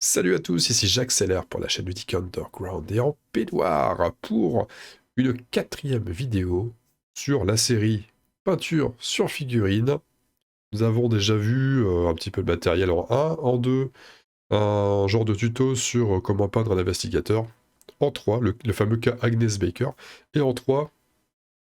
Salut à tous, ici Jacques Seller pour la chaîne Ludique Underground et en peignoir pour une quatrième vidéo sur la série peinture sur figurine. Nous avons déjà vu un petit peu de matériel en 1, en 2, un genre de tuto sur comment peindre un investigateur, en 3, le fameux cas Agnes Baker, et en 3,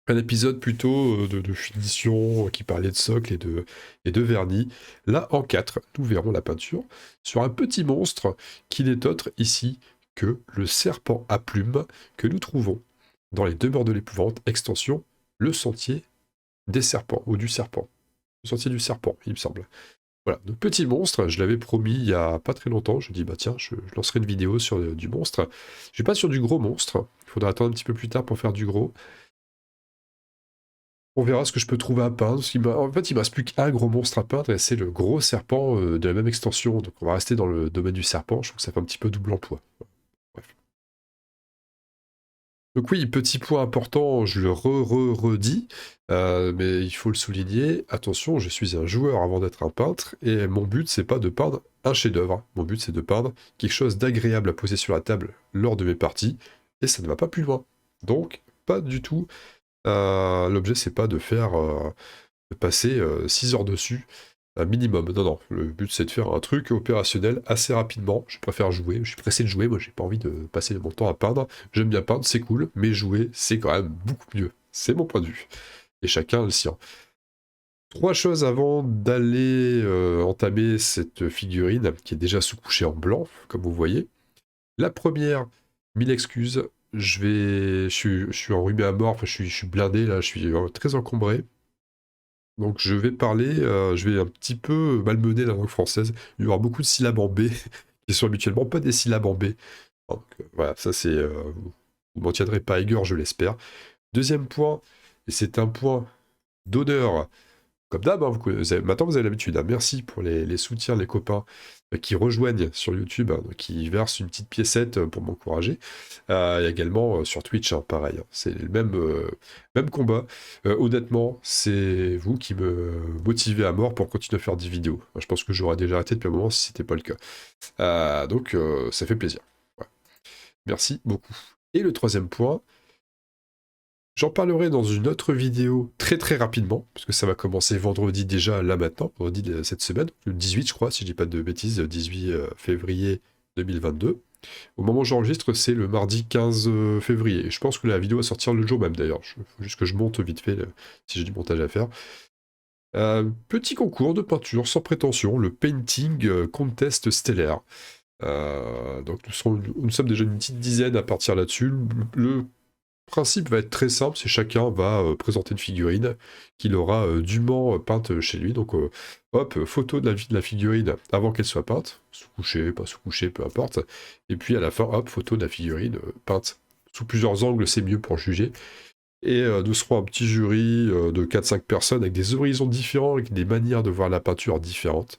un épisode plutôt de finition qui parlait de socle et de vernis. Là, en 4, nous verrons la peinture sur un petit monstre qui n'est autre ici que le serpent à plumes que nous trouvons dans les demeures de l'épouvante, extension le sentier des serpents, ou du serpent. Le sentier du serpent, il me semble. Voilà, donc petit monstre, je l'avais promis il y a pas très longtemps, je dis bah tiens, je lancerai une vidéo sur du monstre. Je vais pas sur du gros monstre, il faudra attendre un petit peu plus tard pour faire du gros. On verra ce que je peux trouver à peindre. En fait, il me reste plus qu'un gros monstre à peindre et c'est le gros serpent de la même extension. Donc on va rester dans le domaine du serpent. Je trouve que ça fait un petit peu double emploi. Bref. Donc oui, petit point important, je le redis, mais il faut le souligner. Attention, je suis un joueur avant d'être un peintre et mon but c'est pas de peindre un chef-d'œuvre. Mon but c'est de peindre quelque chose d'agréable à poser sur la table lors de mes parties et ça ne va pas plus loin. Donc pas du tout. L'objet c'est pas de faire de passer 6 heures dessus, un minimum. Non, non, le but c'est de faire un truc opérationnel assez rapidement. Je préfère jouer, je suis pressé de jouer, moi j'ai pas envie de passer mon temps à peindre. J'aime bien peindre, c'est cool, mais jouer c'est quand même beaucoup mieux. C'est mon point de vue. Et chacun le sien. Trois choses avant d'aller entamer cette figurine qui est déjà sous-couchée en blanc, comme vous voyez. La première, mille excuses, je suis enrhumé à mort, enfin, je suis blindé là, je suis très encombré. Donc je vais parler, je vais un petit peu malmener la langue française. Il y aura beaucoup de syllabes en B, qui sont habituellement pas des syllabes en B. Donc voilà, ça c'est... vous m'en tiendrez pas à rigueur, je l'espère. Deuxième point, et c'est un point d'honneur comme d'hab, hein, maintenant vous avez l'habitude. Hein. Merci pour les soutiens, les copains qui rejoignent sur YouTube, hein, qui versent une petite piécette pour m'encourager. Et également sur Twitch, hein, pareil. Hein. C'est le même combat. Honnêtement, c'est vous qui me motivez à mort pour continuer à faire des vidéos. Je pense que j'aurais déjà arrêté depuis un moment si c'était pas le cas. Donc ça fait plaisir. Ouais. Merci beaucoup. Et le troisième point, j'en parlerai dans une autre vidéo très très rapidement, parce que ça va commencer vendredi déjà, là maintenant, vendredi de cette semaine, le 18 je crois, si je dis pas de bêtises, 18 février 2022. Au moment où j'enregistre, c'est le mardi 15 février. Et je pense que la vidéo va sortir le jour même d'ailleurs. Il faut juste que je monte vite fait, si j'ai du montage à faire. Petit concours de peinture sans prétention, le Painting Contest Stellaire. Donc nous sommes déjà une petite dizaine à partir là-dessus. Le principe va être très simple, c'est chacun va présenter une figurine qu'il aura dûment peinte chez lui. Donc hop, photo de la figurine avant qu'elle soit peinte, sous-couchée, pas sous-couchée, peu importe. Et puis à la fin, hop, photo de la figurine peinte. Sous plusieurs angles, c'est mieux pour juger. Et nous serons un petit jury de 4-5 personnes avec des horizons différents, avec des manières de voir la peinture différentes.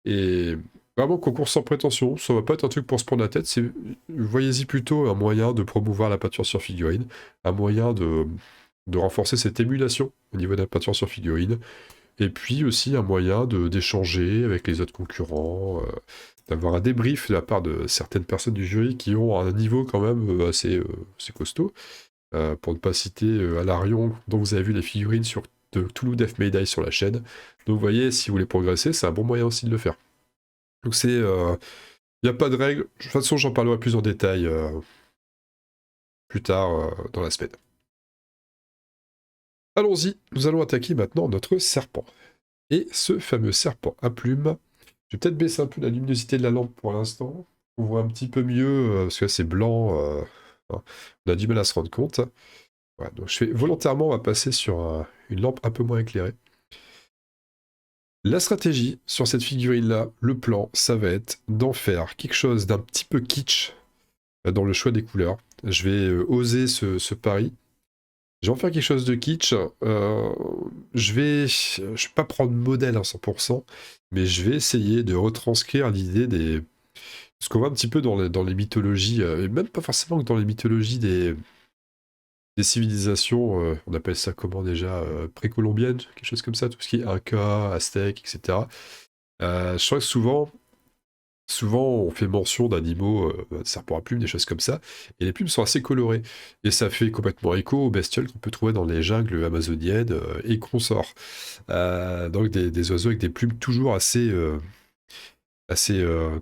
Et vraiment, concours sans prétention, ça va pas être un truc pour se prendre la tête, voyez-y plutôt un moyen de promouvoir la peinture sur figurine, un moyen de renforcer cette émulation au niveau de la peinture sur figurine, et puis aussi un moyen d'échanger avec les autres concurrents, d'avoir un débrief de la part de certaines personnes du jury qui ont un niveau quand même assez costaud, pour ne pas citer Alarion, dont vous avez vu les figurines sur de Toulouse Death May Die sur la chaîne. Donc vous voyez, si vous voulez progresser, c'est un bon moyen aussi de le faire. Donc c'est... Il n'y a pas de règle. De toute façon, j'en parlerai plus en détail plus tard dans la semaine. Allons-y, nous allons attaquer maintenant notre serpent. Et ce fameux serpent à plumes, je vais peut-être baisser un peu la luminosité de la lampe pour l'instant. On voit un petit peu mieux, parce que c'est blanc, hein, on a du mal à se rendre compte. Voilà, donc je fais volontairement, on va passer sur une lampe un peu moins éclairée. La stratégie sur cette figurine-là, le plan, ça va être d'en faire quelque chose d'un petit peu kitsch dans le choix des couleurs. Je vais oser ce pari. Je vais en faire quelque chose de kitsch. Je vais pas prendre modèle à 100%, mais je vais essayer de retranscrire l'idée des... Ce qu'on voit un petit peu dans les mythologies, et même pas forcément que dans les mythologies des civilisations, on appelle ça comment déjà, précolombiennes, quelque chose comme ça, tout ce qui est Inca, Aztèque, etc. Je crois que souvent, souvent on fait mention d'animaux, serpents à plumes, des choses comme ça, et les plumes sont assez colorées. Et ça fait complètement écho aux bestioles qu'on peut trouver dans les jungles amazoniennes et consorts. Donc des oiseaux avec des plumes toujours assez,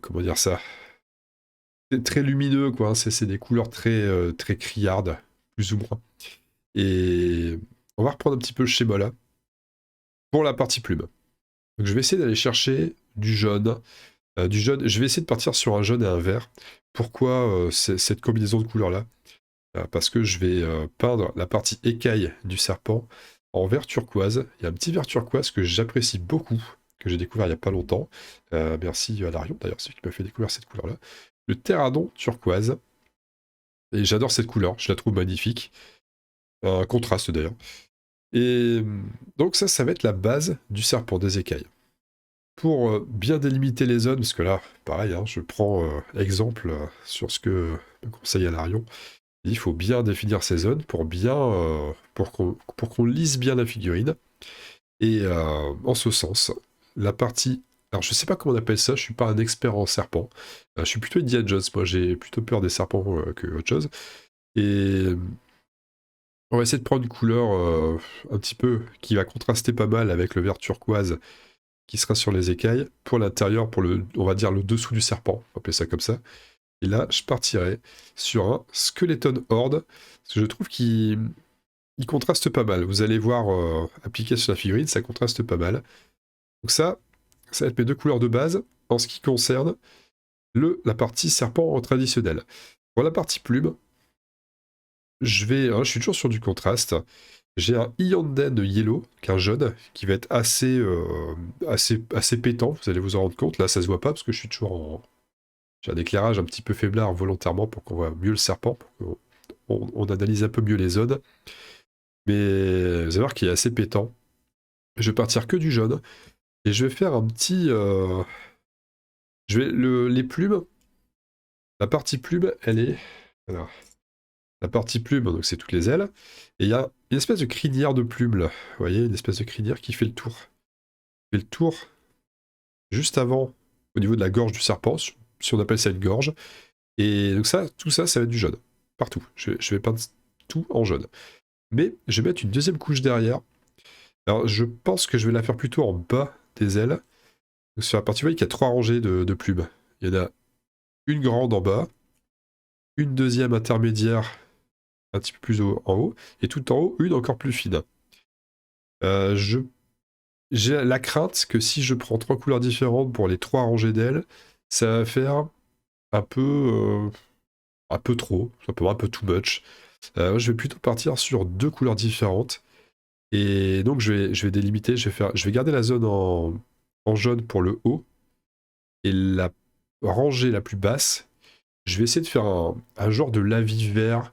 comment dire ça, c'est très lumineux, quoi, hein. C'est des couleurs très criardes, plus ou moins. Et on va reprendre un petit peu le schéma là, pour la partie plume. Donc je vais essayer d'aller chercher du jaune. Du jaune, je vais essayer de partir sur un jaune et un vert. Pourquoi cette combinaison de couleurs là? Parce que je vais peindre la partie écaille du serpent en vert turquoise. Il y a un petit vert turquoise que j'apprécie beaucoup, que j'ai découvert il n'y a pas longtemps. Merci à Larion d'ailleurs, c'est lui qui m'a fait découvrir cette couleur là. Le terradon turquoise. Et j'adore cette couleur, je la trouve magnifique. Un contraste d'ailleurs. Et donc ça va être la base du serpent des écailles. Pour bien délimiter les zones, parce que là, pareil, hein, je prends exemple sur ce que me conseille Alarion, il faut bien définir ces zones pour bien pour qu'on lise bien la figurine. Et en ce sens, la partie... Alors je sais pas comment on appelle ça, je suis pas un expert en serpents. Je suis plutôt Indiana Jones, moi j'ai plutôt peur des serpents que autre chose. Et on va essayer de prendre une couleur un petit peu qui va contraster pas mal avec le vert turquoise qui sera sur les écailles pour l'intérieur, pour le, on va dire le dessous du serpent, on va appeler ça comme ça. Et là, je partirai sur un Skeleton Horde, parce que je trouve qu'il contraste pas mal. Vous allez voir appliqué sur la figurine, ça contraste pas mal. Donc ça va être mes deux couleurs de base en ce qui concerne la partie serpent traditionnelle. Pour la partie plume, je suis toujours sur du contraste. J'ai un Iyanden Yellow, qui est un jaune, qui va être assez pétant, vous allez vous en rendre compte. Là, ça se voit pas, parce que je suis toujours en... J'ai un éclairage un petit peu faiblard volontairement pour qu'on voit mieux le serpent, pour qu'on analyse un peu mieux les zones. Mais vous allez voir qu'il est assez pétant. Je vais partir que du jaune, et je vais faire un petit... les plumes, la partie plume, elle est... Alors, la partie plume, donc c'est toutes les ailes, et il y a une espèce de crinière de plume là. Vous voyez, une espèce de crinière qui fait le tour. Fait le tour juste avant, au niveau de la gorge du serpent, si on appelle ça une gorge. Et donc ça, tout ça, ça va être du jaune. Partout. Je vais peindre tout en jaune. Mais je vais mettre une deuxième couche derrière. Alors je pense que je vais la faire plutôt en bas des ailes. Donc sur la partie, vous voyez qu'il y a 3 rangées de plumes. Il y en a une grande en bas, une deuxième intermédiaire un petit peu plus en haut, et tout en haut, une encore plus fine. J'ai la crainte que si je prends 3 couleurs différentes pour les 3 rangées d'ailes, ça va faire un peu trop, simplement un peu too much. Je vais plutôt partir sur 2 couleurs différentes. Et donc je vais délimiter, je vais garder la zone en jaune pour le haut. Et la rangée la plus basse, je vais essayer de faire un genre de lavis vert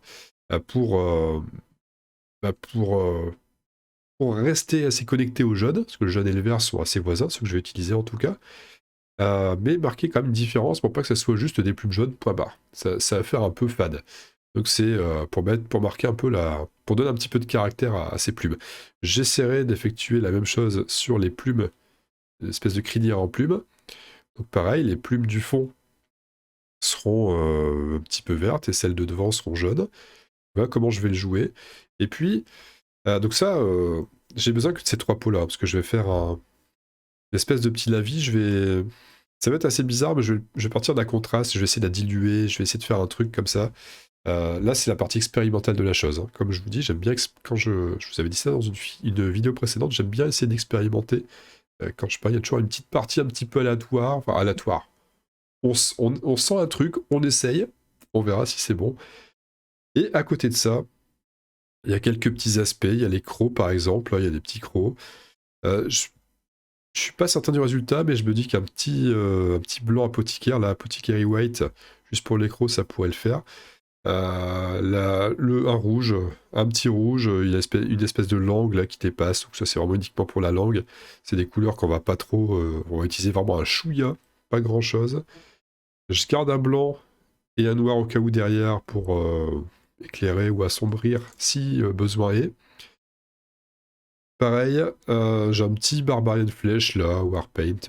euh, pour, euh, pour rester assez connecté au jaune, parce que le jaune et le vert sont assez voisins, ceux que je vais utiliser en tout cas. Mais marquer quand même une différence pour pas que ça soit juste des plumes jaunes, point barre. Ça va faire un peu fade. Donc c'est pour marquer un peu pour donner un petit peu de caractère à ces plumes. J'essaierai d'effectuer la même chose sur les plumes, l'espèce de crinière en plumes. Donc pareil, les plumes du fond seront un petit peu vertes et celles de devant seront jaunes. Voilà comment je vais le jouer. Et puis, donc ça, j'ai besoin que de ces 3 peaux-là, parce que je vais faire une espèce de petit lavis, ça va être assez bizarre, mais je vais partir d'un contraste, je vais essayer de la diluer, je vais essayer de faire un truc comme ça. Là, c'est la partie expérimentale de la chose, hein. Comme je vous dis, j'aime bien, quand je vous avais dit ça dans une vidéo précédente, j'aime bien essayer d'expérimenter. Quand je parle, il y a toujours une petite partie un petit peu aléatoire, enfin aléatoire. On sent un truc, on essaye, on verra si c'est bon. Et à côté de ça, il y a quelques petits aspects, il y a les crocs par exemple, là, il y a des petits crocs. Je suis pas certain du résultat, mais je me dis qu'un un petit blanc apothicaire, la Apothecary White, juste pour l'écro, ça pourrait le faire. Un rouge, un petit rouge, une espèce de langue là qui dépasse, donc ça c'est vraiment uniquement pour la langue. C'est des couleurs qu'on va pas trop, on va utiliser vraiment un chouïa, pas grand chose. Je garde un blanc et un noir au cas où derrière pour éclairer ou assombrir si besoin est. Pareil, j'ai un petit Barbarian Flèche là, Warpaint,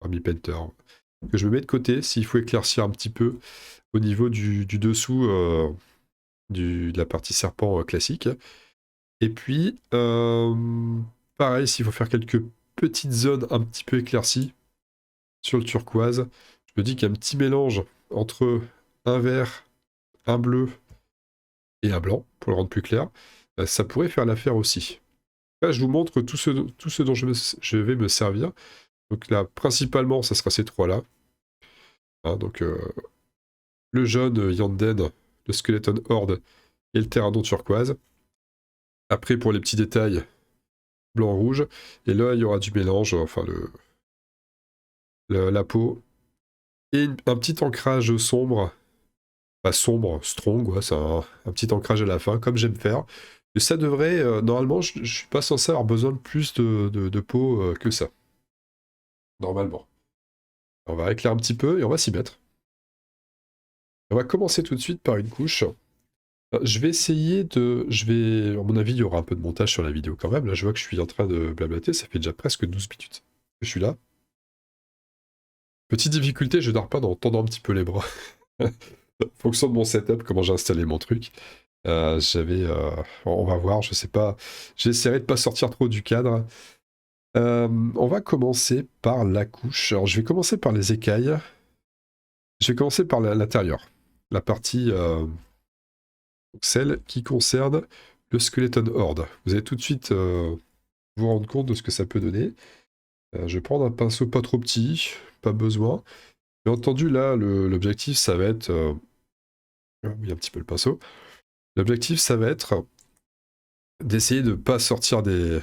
Army Painter. que je me mets de côté s'il faut éclaircir un petit peu au niveau du dessous de la partie serpent classique. Et puis, pareil, s'il faut faire quelques petites zones un petit peu éclaircies sur le turquoise, je me dis qu'il y a un petit mélange entre un vert, un bleu et un blanc, pour le rendre plus clair, ça pourrait faire l'affaire aussi. Là, je vous montre tout ce dont je vais me servir. Donc là, principalement, ça sera ces trois-là. Hein, donc le jaune Yanden, le Skeleton Horde et le Pteranodon turquoise. Après, pour les petits détails, blanc-rouge. Et là, il y aura du mélange, enfin la peau. Et un petit ancrage sombre. Pas sombre, strong, ouais, c'est un petit ancrage à la fin, comme j'aime faire. Et ça devrait, normalement, je suis pas censé avoir besoin de plus de peau que ça. Normalement. On va éclairer un petit peu et on va s'y mettre. On va commencer tout de suite par une couche. Je vais essayer de... à mon avis, il y aura un peu de montage sur la vidéo quand même. Là, je vois que je suis en train de blablater. Ça fait déjà presque 12 minutes que je suis là. Petite difficulté, je dors pas en tendant un petit peu les bras. Fonction de mon setup, comment j'ai installé mon truc. On va voir, je sais pas. J'essaierai de pas sortir trop du cadre. On va commencer par la couche. Alors, je vais commencer par les écailles. Je vais commencer par l'intérieur. La partie... celle qui concerne le Skeleton Horde. Vous allez tout de suite vous rendre compte de ce que ça peut donner. Je vais prendre un pinceau pas trop petit, pas besoin. Bien entendu, là, l'objectif, ça va être... oui, un petit peu le pinceau. L'objectif, ça va être d'essayer de ne pas sortir des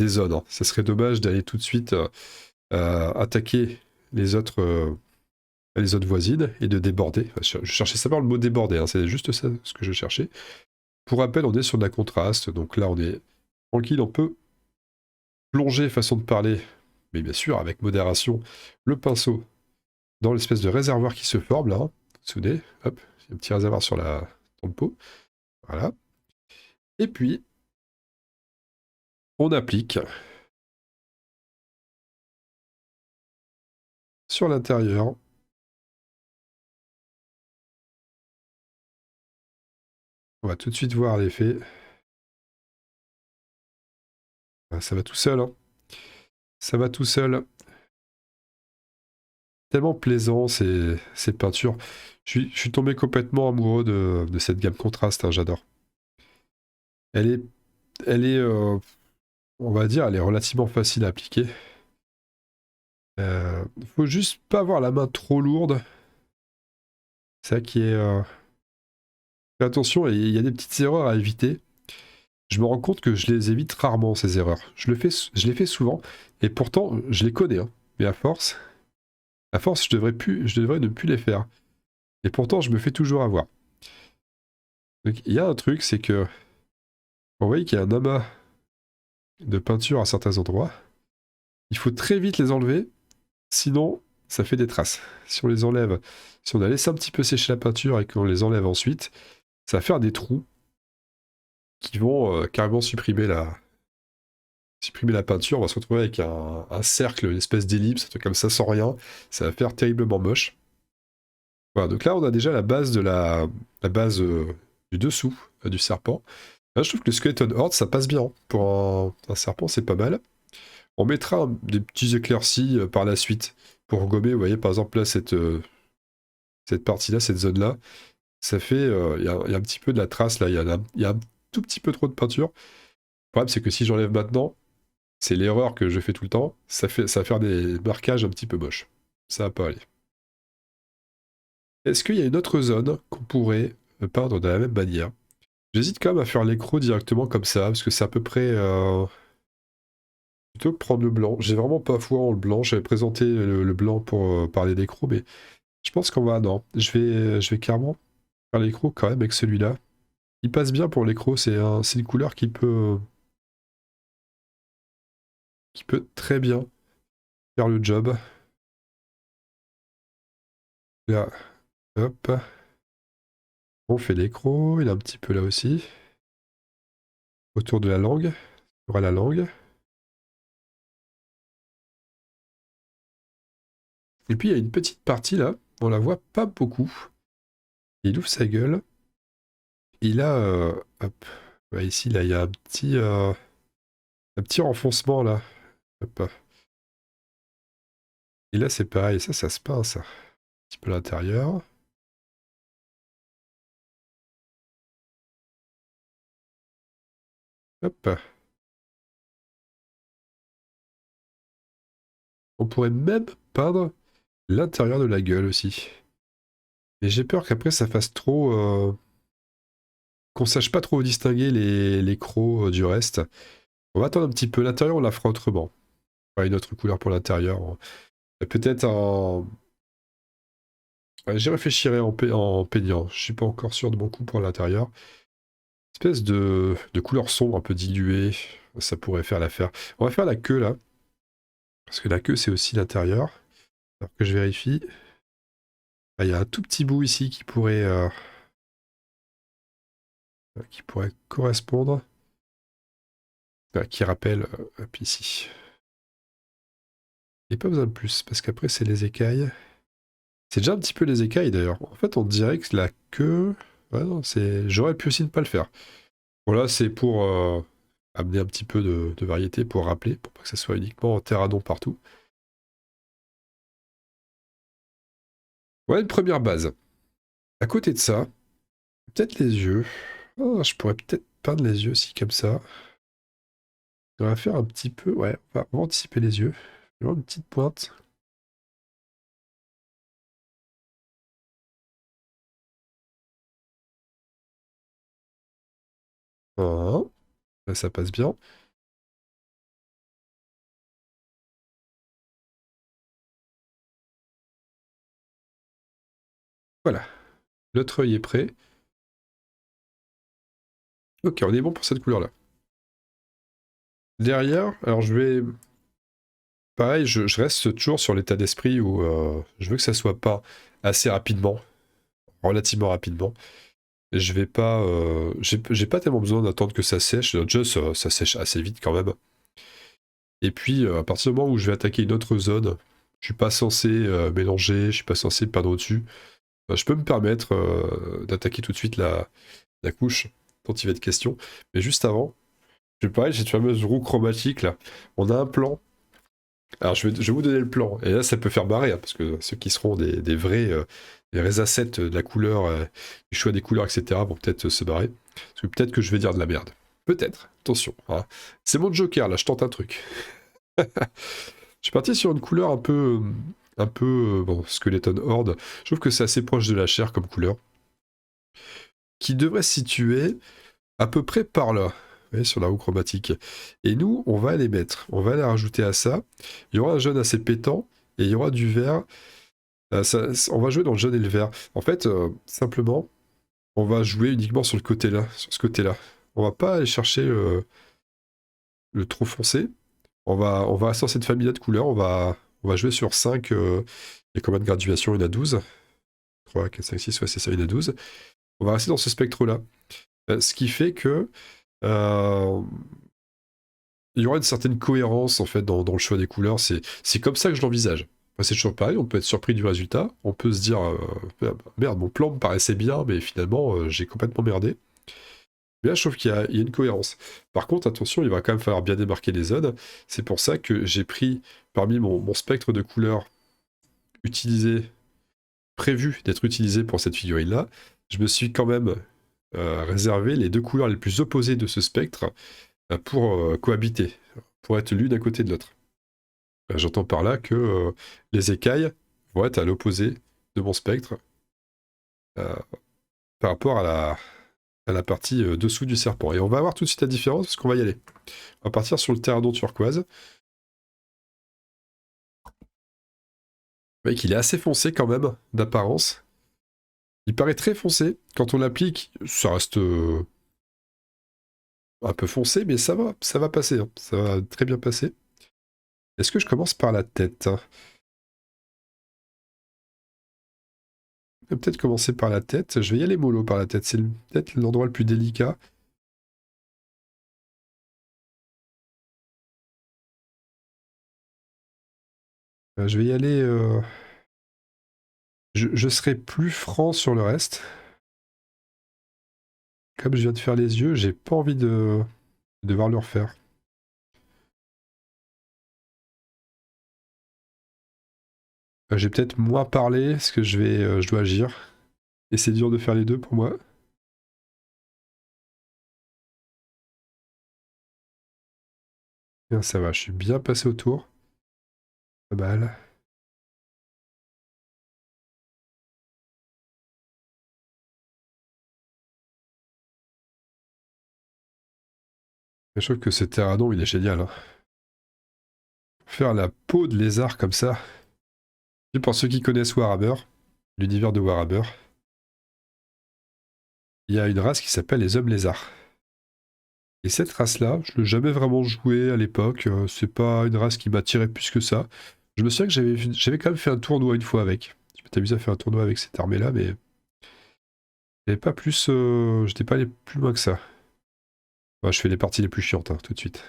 zones. Hein. Ça serait dommage d'aller tout de suite attaquer les autres voisines et de déborder. Je cherchais simplement le mot déborder, hein. C'est juste ça ce que je cherchais. Pour rappel, on est sur de la contraste, donc là on est tranquille, on peut plonger, façon de parler, mais bien sûr avec modération, le pinceau dans l'espèce de réservoir qui se forme là. Vous vous souvenez, hop, il y a un petit réservoir sur la peau. Voilà. Et puis, on applique sur l'intérieur. On va tout de suite voir l'effet. Ça va tout seul, hein. Ça va tout seul. Tellement plaisant ces peintures. Je suis tombé complètement amoureux de cette gamme contraste, hein, j'adore. Elle est on va dire, elle est relativement facile à appliquer. Faut juste pas avoir la main trop lourde. C'est ça qui est... Fais attention, il y a des petites erreurs à éviter. Je me rends compte que je les évite rarement, ces erreurs. Je les fais souvent, et pourtant, je les connais. Hein. Mais à force, je devrais ne plus les faire. Et pourtant, je me fais toujours avoir. Donc, il y a un truc, c'est que... Vous voyez qu'il y a un amas de peinture à certains endroits. Il faut très vite les enlever, sinon, ça fait des traces. Si on les enlève, si on a laissé un petit peu sécher la peinture et qu'on les enlève ensuite, ça va faire des trous qui vont carrément supprimer la peinture. On va se retrouver avec un cercle, une espèce d'ellipse, un truc comme ça, sans rien. Ça va faire terriblement moche. Voilà, donc là, on a déjà la base du dessous du serpent. Là, je trouve que le Skeleton Horde, ça passe bien. Hein. Pour un serpent, c'est pas mal. On mettra des petits éclaircies par la suite pour gommer. Vous voyez, par exemple, là, cette partie-là, cette zone-là, ça fait... Il y a un petit peu de la trace, là. Il y a un tout petit peu trop de peinture. Le problème, c'est que si j'enlève maintenant, c'est l'erreur que je fais tout le temps, ça va faire des marquages un petit peu moches. Ça va pas aller. Est-ce qu'il y a une autre zone qu'on pourrait peindre de la même manière? J'hésite quand même à faire l'écrou directement comme ça, parce que c'est à peu près... plutôt que prendre le blanc. J'ai vraiment pas foi en le blanc, j'avais présenté le blanc pour parler d'écrou, mais je pense qu'on va... Non, je vais carrément faire l'écrou quand même avec celui-là. Il passe bien pour l'écrou, c'est une couleur qui peut très bien faire le job. Là, hop. On fait l'écrou, il est un petit peu là aussi. Autour de la langue, sur la langue. Et puis il y a une petite partie là, on la voit pas beaucoup. Il ouvre sa gueule. Il a, hop, ouais, ici là, il y a un petit renfoncement là. Hop. Et là c'est pareil, ça se pince. Un petit peu à l'intérieur. Hop. On pourrait même peindre l'intérieur de la gueule aussi. Et j'ai peur qu'après ça fasse trop... qu'on sache pas trop distinguer les crocs du reste. On va attendre un petit peu. L'intérieur, on la fera autrement. Pas une autre couleur pour l'intérieur. Peut-être un... Ouais, j'y réfléchirai en peignant. Je suis pas encore sûr de mon coup pour l'intérieur. Espèce de couleur sombre un peu diluée. Ça pourrait faire l'affaire. On va faire la queue là. Parce que la queue, c'est aussi l'intérieur. Alors que je vérifie. Ah, il y a un tout petit bout ici qui pourrait correspondre. Qui rappelle, hop, ici. Et pas besoin de plus, parce qu'après c'est les écailles. C'est déjà un petit peu les écailles d'ailleurs. En fait, on dirait que la queue... Ouais, non, c'est... J'aurais pu aussi ne pas le faire. Voilà, c'est pour amener un petit peu de variété, pour rappeler, pour pas que ça soit uniquement terradon partout. Ouais, une première base. À côté de ça, peut-être les yeux. Oh, je pourrais peut-être peindre les yeux aussi comme ça. On va faire un petit peu... Ouais, on va anticiper les yeux. Une petite pointe. Voilà. Là, ça passe bien. Voilà. L'autre œil est prêt. Ok, on est bon pour cette couleur-là. Derrière, alors je vais... Pareil, je reste toujours sur l'état d'esprit où je veux que ça soit pas assez rapidement, relativement rapidement. Et je vais pas... j'ai pas tellement besoin d'attendre que ça sèche. Déjà, ça sèche assez vite quand même. Et puis, à partir du moment où je vais attaquer une autre zone, je suis pas censé mélanger, je suis pas censé peindre au-dessus. Je peux me permettre d'attaquer tout de suite la couche dont il va être question. Mais juste avant, je vais parler de cette fameuse roue chromatique là. On a un plan. Alors je vais vous donner le plan. Et là ça peut faire barrer, hein, parce que ceux qui seront des vrais assets de la couleur, du choix des couleurs, etc. vont peut-être se barrer. Parce que peut-être que je vais dire de la merde. Peut-être. Attention. Hein. C'est mon Joker là, je tente un truc. Je suis parti sur une couleur un peu bon, Skeleton Horde. Je trouve que c'est assez proche de la chair comme couleur. Qui devrait se situer à peu près par là. Vous voyez, sur la roue chromatique. Et nous, on va les mettre. On va les rajouter à ça. Il y aura un jaune assez pétant et il y aura du vert. On va jouer dans le jaune et le vert. En fait, simplement, on va jouer uniquement sur le côté là, sur ce côté-là. On va pas aller chercher le trop foncé. On va rester dans cette famille-là de couleurs. On va jouer sur 5. Il y a combien de graduations? Il y en a 12. 3, 4, 5, 6, ouais, c'est ça, il y en a 12. On va rester dans ce spectre-là. Ce qui fait que euh, il y aura une certaine cohérence en fait dans le choix des couleurs. C'est comme ça que je l'envisage. C'est toujours pareil, on peut être surpris du résultat, on peut se dire merde, mon plan me paraissait bien, mais finalement j'ai complètement merdé. Mais là, je trouve qu'il y a une cohérence. Par contre, attention, il va quand même falloir bien démarquer les zones. C'est pour ça que j'ai pris parmi mon spectre de couleurs utilisé, prévu d'être utilisé pour cette figurine-là, je me suis quand même réservé les deux couleurs les plus opposées de ce spectre pour cohabiter, pour être l'une à côté de l'autre. J'entends par là que les écailles vont être à l'opposé de mon spectre euh, par rapport à la partie dessous du serpent. Et on va voir tout de suite la différence parce qu'on va y aller. On va partir sur le terradon turquoise. Vous voyez qu'il est assez foncé quand même, d'apparence. Il paraît très foncé. Quand on l'applique, ça reste un peu foncé, mais ça va passer. Hein. Ça va très bien passer. Est-ce que je commence par la tête? Je vais peut-être commencer par la tête. Je vais y aller mollo par la tête. C'est peut-être l'endroit le plus délicat. Je vais y aller Je serai plus franc sur le reste. Comme je viens de faire les yeux, j'ai pas envie de devoir le refaire. J'ai peut-être moins parlé parce que je dois agir. Et c'est dur de faire les deux pour moi. Bien, ça va, je suis bien passé autour. Pas mal. Je trouve que ce pteranodon, il est génial. Hein. Faire la peau de lézard comme ça. Et pour ceux qui connaissent Warhammer, l'univers de Warhammer, il y a une race qui s'appelle les hommes lézards. Et cette race-là, je l'ai jamais vraiment joué à l'époque. C'est pas une race qui m'attirait plus que ça. Je me souviens que j'avais quand même fait un tournoi une fois avec. Je m'étais amusé à faire un tournoi avec cette armée-là, mais j'avais pas plus. J'étais pas allé plus loin que ça. Bah, je fais les parties les plus chiantes, hein, tout de suite.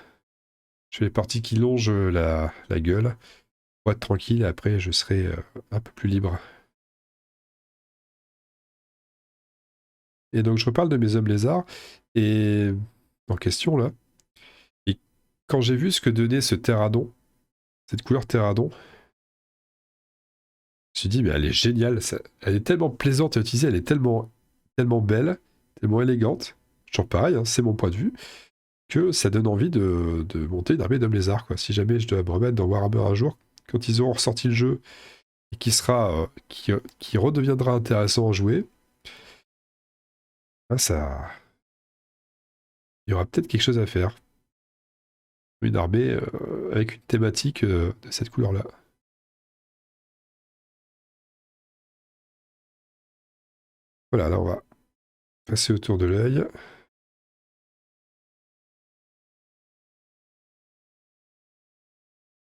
Je fais les parties qui longent la gueule. Pour être tranquille, et après je serai un peu plus libre. Et donc je reparle de mes hommes lézards, et en question là. Et quand j'ai vu ce que donnait ce terradon, cette couleur terradon, je me suis dit, mais elle est géniale, elle est tellement plaisante à utiliser, elle est tellement belle, tellement élégante. Toujours pareil, hein, c'est mon point de vue, que ça donne envie de monter une armée d'hommes lézards, quoi. Si jamais je dois me remettre dans Warhammer un jour, quand ils auront ressorti le jeu, et qui redeviendra intéressant à jouer, hein, il y aura peut-être quelque chose à faire. Une armée avec une thématique de cette couleur-là. Voilà, là on va passer autour de l'œil.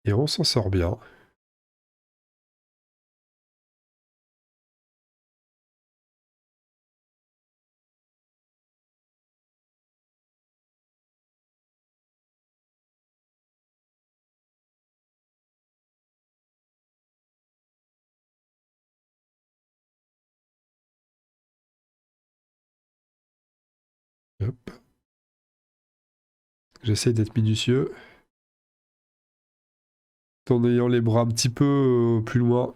Et on s'en sort bien. Hop. J'essaie d'être minutieux. En ayant les bras un petit peu plus loin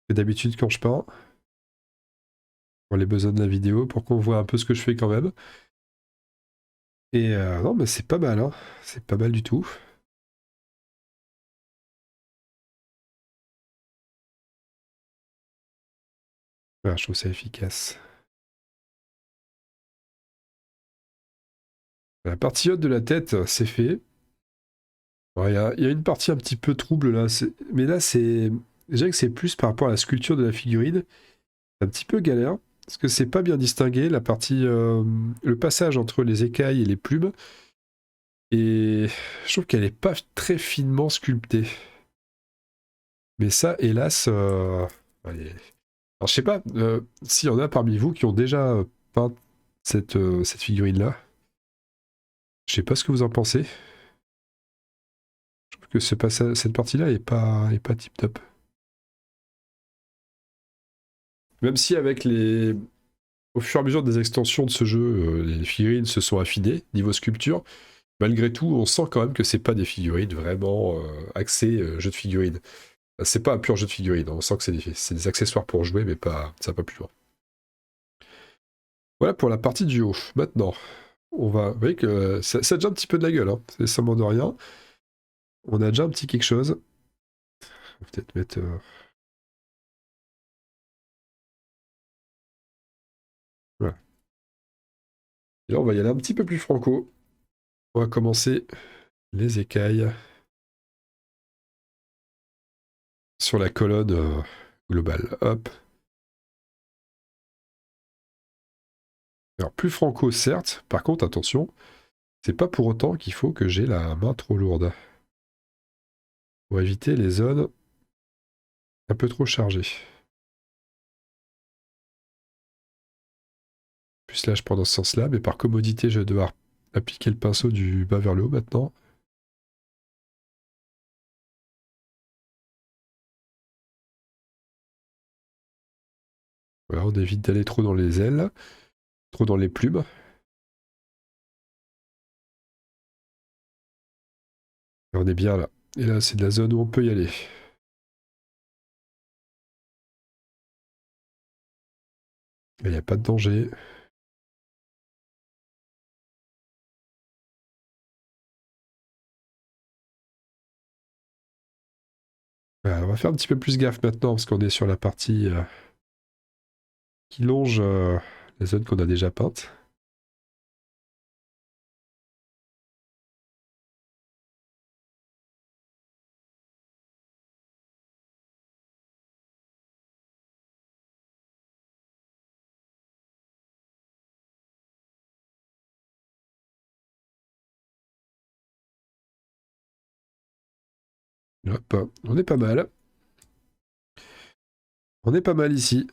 que d'habitude quand je peins. Pour les besoins de la vidéo, pour qu'on voit un peu ce que je fais quand même. Et non, mais c'est pas mal, hein. C'est pas mal du tout. Voilà, je trouve ça efficace. La partie haute de la tête, c'est fait. Il y a une partie un petit peu trouble là. Mais là, c'est. Déjà que c'est plus par rapport à la sculpture de la figurine. C'est un petit peu galère. Parce que c'est pas bien distingué, la partie. Le passage entre les écailles et les plumes. Et je trouve qu'elle est pas très finement sculptée. Mais ça, hélas. Allez. Alors, je sais pas s'il y en a parmi vous qui ont déjà peint cette figurine-là. Je sais pas ce que vous en pensez. Je trouve que cette partie-là est pas tip-top. Même si avec les. Au fur et à mesure des extensions de ce jeu, les figurines se sont affinées niveau sculpture. Malgré tout, on sent quand même que c'est pas des figurines vraiment axées jeu de figurines. C'est pas un pur jeu de figurines. On sent que c'est des accessoires pour jouer, mais pas, ça va pas plus loin. Voilà pour la partie du haut. Maintenant, on va. Vous voyez que ça a déjà un petit peu de la gueule, hein. C'est seulement de rien. On a déjà un petit quelque chose. On va peut-être mettre. Voilà. Et là, on va y aller un petit peu plus franco. On va commencer les écailles sur la colonne globale. Hop. Alors, plus franco, certes. Par contre, attention, c'est pas pour autant qu'il faut que j'ai la main trop lourde. Pour éviter les zones un peu trop chargées. Plus là, je prends dans ce sens-là, mais par commodité, je vais devoir appliquer le pinceau du bas vers le haut maintenant. Voilà, on évite d'aller trop dans les ailes, trop dans les plumes. Et on est bien là. Et là, c'est de la zone où on peut y aller. Il n'y a pas de danger. Voilà, on va faire un petit peu plus gaffe maintenant parce qu'on est sur la partie qui longe les zones qu'on a déjà peintes. Hop, on est pas mal. On est pas mal ici.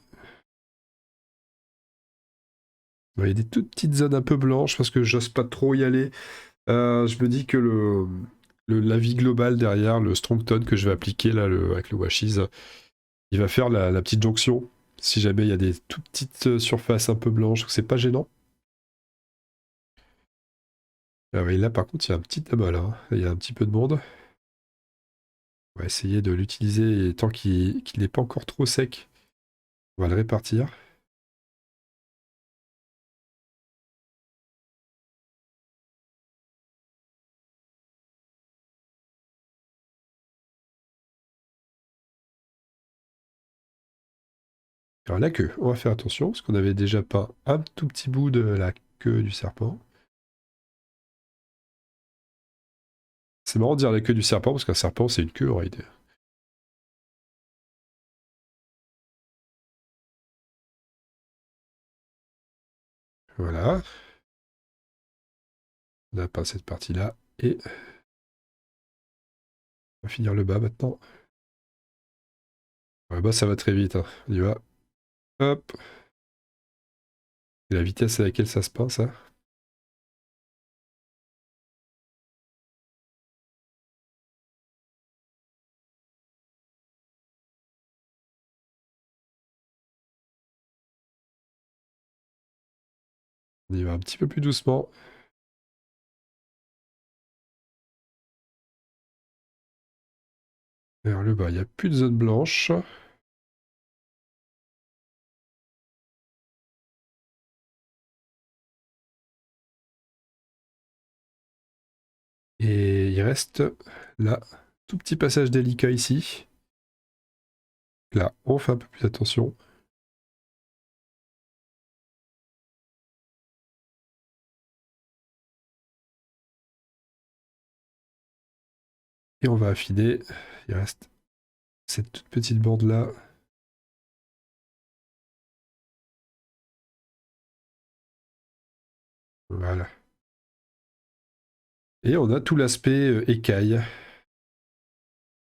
Il y a des toutes petites zones un peu blanches parce que j'ose pas trop y aller. Je me dis que la vie globale derrière, le strong tone que je vais appliquer là, avec le washes, il va faire la petite jonction. Si jamais il y a des toutes petites surfaces un peu blanches, c'est pas gênant. Ah oui, là par contre, il y a un petit amas là. Il y a un petit peu de monde. On va essayer de l'utiliser tant qu'il n'est pas encore trop sec. On va le répartir. Alors la queue, on va faire attention parce qu'on avait déjà peint un tout petit bout de la queue du serpent. C'est marrant de dire la queue du serpent parce qu'un serpent c'est une queue en réalité. Voilà. On a peint cette partie-là et on va finir le bas maintenant. Le bas ça va très vite, hein. On y va. Hop. Et la vitesse à laquelle ça se peint ça. On y va un petit peu plus doucement. Vers le bas, il n'y a plus de zone blanche. Et il reste là, tout petit passage délicat ici. Là, on fait un peu plus attention. Et on va affiner. Il reste cette toute petite bande là. Voilà. Et on a tout l'aspect écaille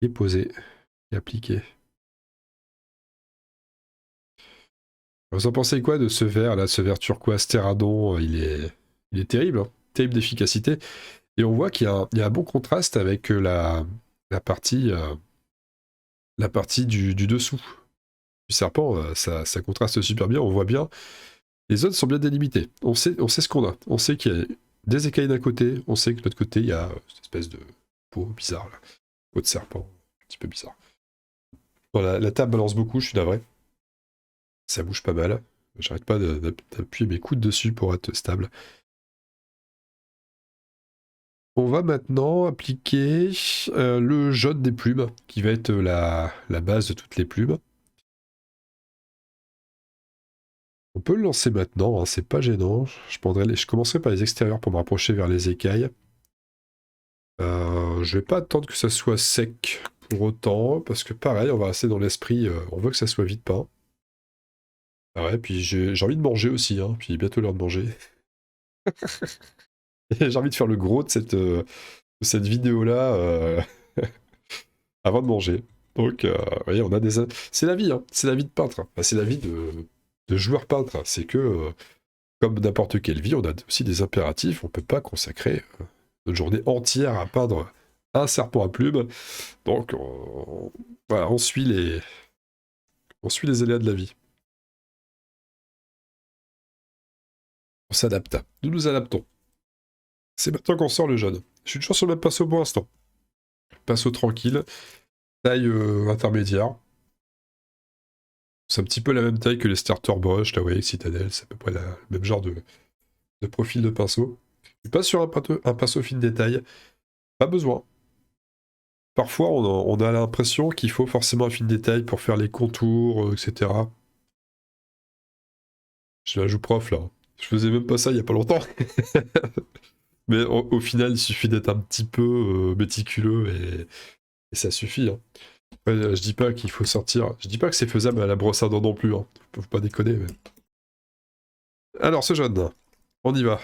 qui est posé et appliqué. Vous en pensez quoi de ce vert là, ce vert turquoise terradon? Il est terrible, hein, terrible d'efficacité. Et on voit qu'il y a un bon contraste avec la partie, la partie du dessous du serpent. Ça contraste super bien. On voit bien. Les zones sont bien délimitées. On sait ce qu'on a. On sait qu'il y a des écailles d'un côté. On sait que de l'autre côté, il y a cette espèce de peau bizarre là. Peau de serpent. Un petit peu bizarre. Bon, la table balance beaucoup, je suis navré. Ça bouge pas mal. J'arrête pas d'appuyer mes coudes dessus pour être stable. On va maintenant appliquer le jaune des plumes, qui va être la base de toutes les plumes. On peut le lancer maintenant, hein, c'est pas gênant. Je commencerai par les extérieurs pour me rapprocher vers les écailles. Je vais pas attendre que ça soit sec pour autant, parce que pareil, on va rester dans l'esprit, on veut que ça soit vite peint. Ah ouais, puis j'ai envie de manger aussi, hein, puis bientôt l'heure de manger. J'ai envie de faire le gros de cette vidéo-là avant de manger. Donc, vous voyez, on a des... C'est la vie, hein, c'est la vie de peintre. Enfin, c'est la vie de joueur peintre. C'est que, comme n'importe quelle vie, on a aussi des impératifs. On peut pas consacrer une journée entière à peindre un serpent à plumes. Donc, voilà, on suit les aléas de la vie. s'adapte. Nous nous adaptons. C'est maintenant qu'on sort le jaune. Je suis toujours sur le même pinceau pour l'instant. Pinceau tranquille, taille intermédiaire. C'est un petit peu la même taille que les starter brush, là, vous voyez, Citadel, c'est à peu près le même genre de profil de pinceau. Je suis pas sur un pinceau fin détail, pas besoin. Parfois, on a l'impression qu'il faut forcément un fin détail pour faire les contours, etc. Je la joue prof, là. Je faisais même pas ça il y a pas longtemps. Mais au final, il suffit d'être un petit peu méticuleux et ça suffit, hein. Ouais, je dis pas qu'il faut sortir. Je dis pas que c'est faisable à la brosse à dents non plus, hein. Faut pas déconner. Mais... Alors, ce jaune, on y va.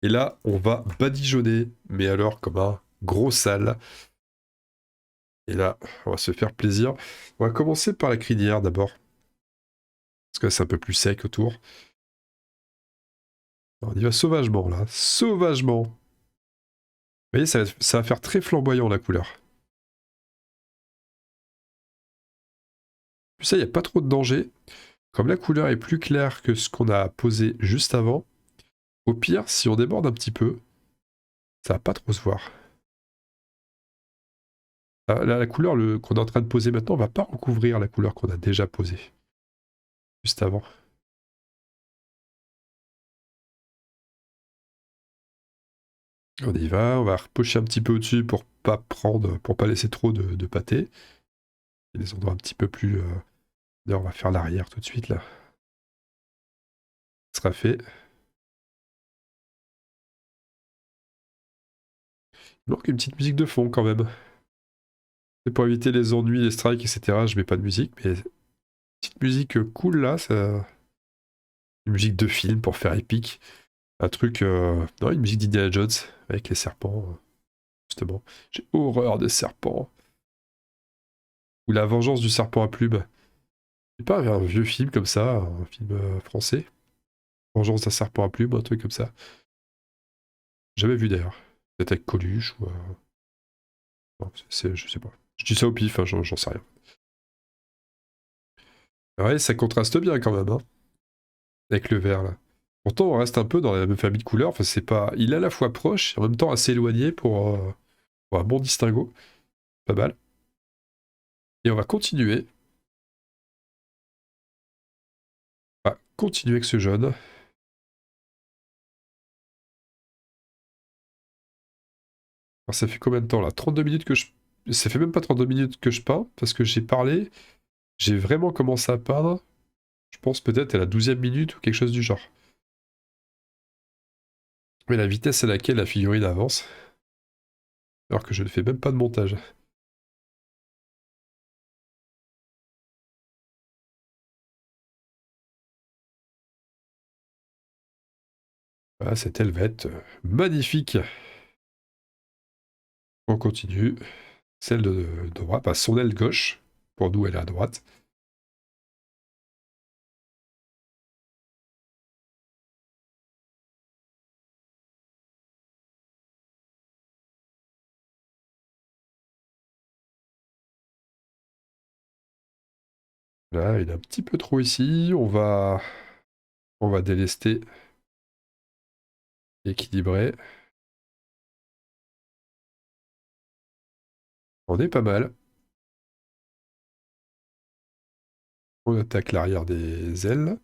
Et là, on va badigeonner, mais alors comme un gros sale. Et là, on va se faire plaisir. On va commencer par la crinière d'abord. Parce que c'est un peu plus sec autour. On y va sauvagement, là. Sauvagement. Vous voyez, ça va faire très flamboyant, la couleur. Puis ça, il n'y a pas trop de danger. Comme la couleur est plus claire que ce qu'on a posé juste avant, au pire, si on déborde un petit peu, ça va pas trop se voir. La couleur qu'on est en train de poser maintenant va pas recouvrir la couleur qu'on a déjà posée juste avant. On y va, on va repocher un petit peu au-dessus pour pas laisser trop de pâté. Et les endroits un petit peu plus. D'ailleurs, on va faire l'arrière tout de suite là. Ce sera fait. Il manque une petite musique de fond quand même. C'est pour éviter les ennuis, les strikes, etc. Je mets pas de musique, mais petite musique cool là, ça. Une musique de film pour faire épique. Un truc. Non, une musique d'Indiana Jones avec les serpents, justement. J'ai horreur des serpents. Ou La Vengeance du serpent à plumes. C'est pas un vieux film comme ça, un film français. Vengeance d'un serpent à plumes, un truc comme ça. Jamais vu d'ailleurs. Peut-être avec Coluche ou. Non, je sais pas. Je dis ça au pif, hein, j'en sais rien. Ouais, ça contraste bien quand même, hein, avec le vert là. Pourtant, on reste un peu dans la même famille de couleurs. Enfin, c'est pas. Il est à la fois proche et en même temps assez éloigné pour un bon distinguo. Pas mal. Et on va continuer. On va continuer avec ce jaune. Alors, ça fait combien de temps là? 32 minutes que je. Ça fait même pas 32 minutes que je peins parce que j'ai parlé. J'ai vraiment commencé à peindre. Je pense peut-être à la 12e minute ou quelque chose du genre. Mais la vitesse à laquelle la figurine avance, alors que je ne fais même pas de montage. Voilà, cette helvète magnifique. On continue. Celle de droite, pas son aile gauche. Pour nous, elle est à droite. Là, il est un petit peu trop ici. On va délester. Équilibrer. On est pas mal. On attaque l'arrière des ailes.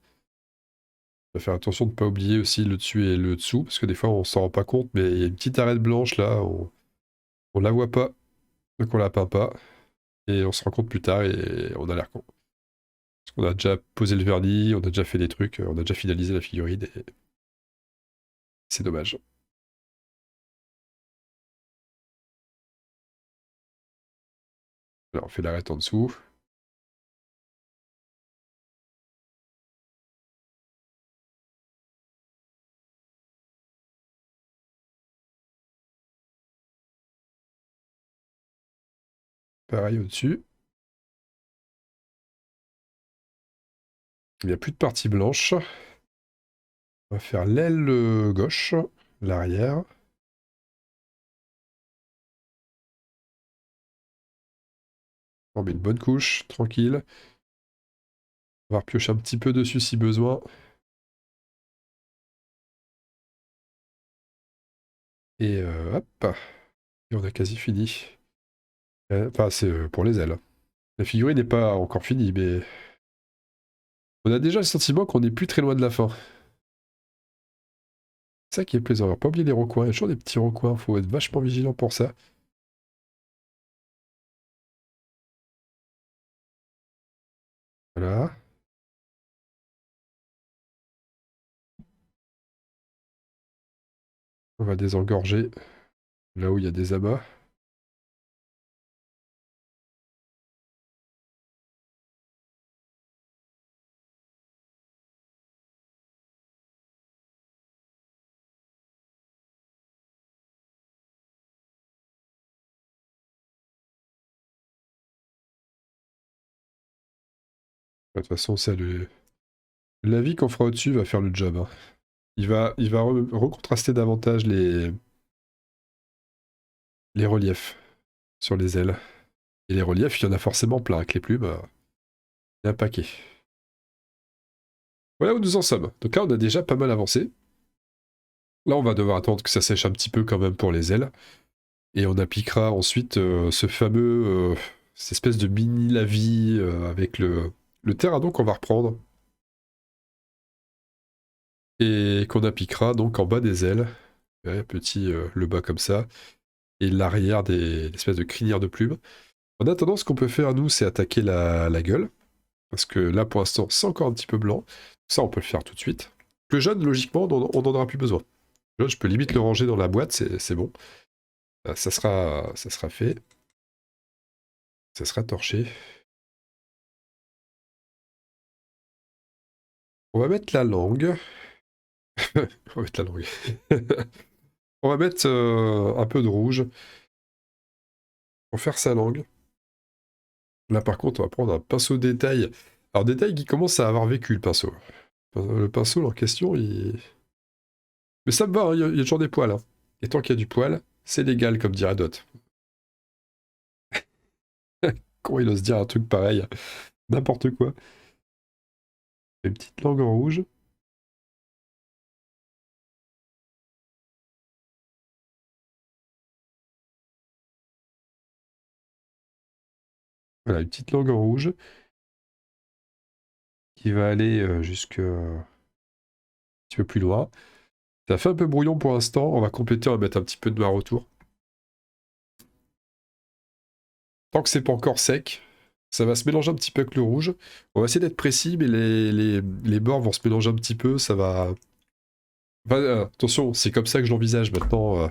On va faire attention de ne pas oublier aussi le dessus et le dessous, parce que des fois on s'en rend pas compte, mais il y a une petite arête blanche là, on la voit pas, donc on la peint pas, et on se rend compte plus tard et on a l'air con. Parce qu'on a déjà posé le vernis, on a déjà fait des trucs, on a déjà finalisé la figurine, et c'est dommage. Alors on fait l'arête en dessous. Pareil au-dessus. Il n'y a plus de partie blanche. On va faire l'aile gauche, l'arrière. On met une bonne couche, tranquille. On va repiocher un petit peu dessus si besoin. Et hop, et on a quasi fini. Enfin, c'est pour les ailes. La figurine n'est pas encore finie, mais on a déjà le sentiment qu'on n'est plus très loin de la fin. C'est ça qui est plaisant. Alors, pas oublier les recoins. Il y a toujours des petits recoins. Faut être vachement vigilant pour ça. Voilà. On va désengorger là où il y a des amas. De toute façon, c'est le... la vie qu'on fera au-dessus va faire le job, hein. Il va recontraster davantage les reliefs sur les ailes. Et les reliefs, il y en a forcément plein. Avec les plumes, il y a un paquet. Voilà où nous en sommes. Donc là, on a déjà pas mal avancé. Là, on va devoir attendre que ça sèche un petit peu quand même pour les ailes. Et on appliquera ensuite ce fameux... cette espèce de mini lavis avec le terradon qu'on va reprendre. Et qu'on appliquera donc en bas des ailes. Ouais, petit le bas comme ça. Et l'arrière des espèces de crinières de plumes. En attendant, ce qu'on peut faire, nous, c'est attaquer la gueule. Parce que là, pour l'instant, c'est encore un petit peu blanc. Ça, on peut le faire tout de suite. Le jaune, logiquement, on n'en aura plus besoin. Le jaune, je peux limite le ranger dans la boîte, c'est bon. Ça sera fait. Ça sera torché. On va mettre la langue. On va mettre la langue. On va mettre un peu de rouge pour faire sa langue. Là, par contre, on va prendre un pinceau détail. Alors, détail qui commence à avoir vécu, le pinceau. Le pinceau en question, il... Mais ça me va, hein, il y a toujours des poils, hein. Et tant qu'il y a du poil, c'est légal, comme dirait Dot. Comment il ose dire un truc pareil? N'importe quoi. Une petite langue en rouge. Voilà, une petite langue en rouge qui va aller jusque un petit peu plus loin. Ça fait un peu brouillon pour l'instant. On va compléter, on va mettre un petit peu de noir autour. Tant que c'est pas encore sec, ça va se mélanger un petit peu avec le rouge. On va essayer d'être précis, mais les bords vont se mélanger un petit peu. Ça va... Enfin, attention, c'est comme ça que je l'envisage maintenant.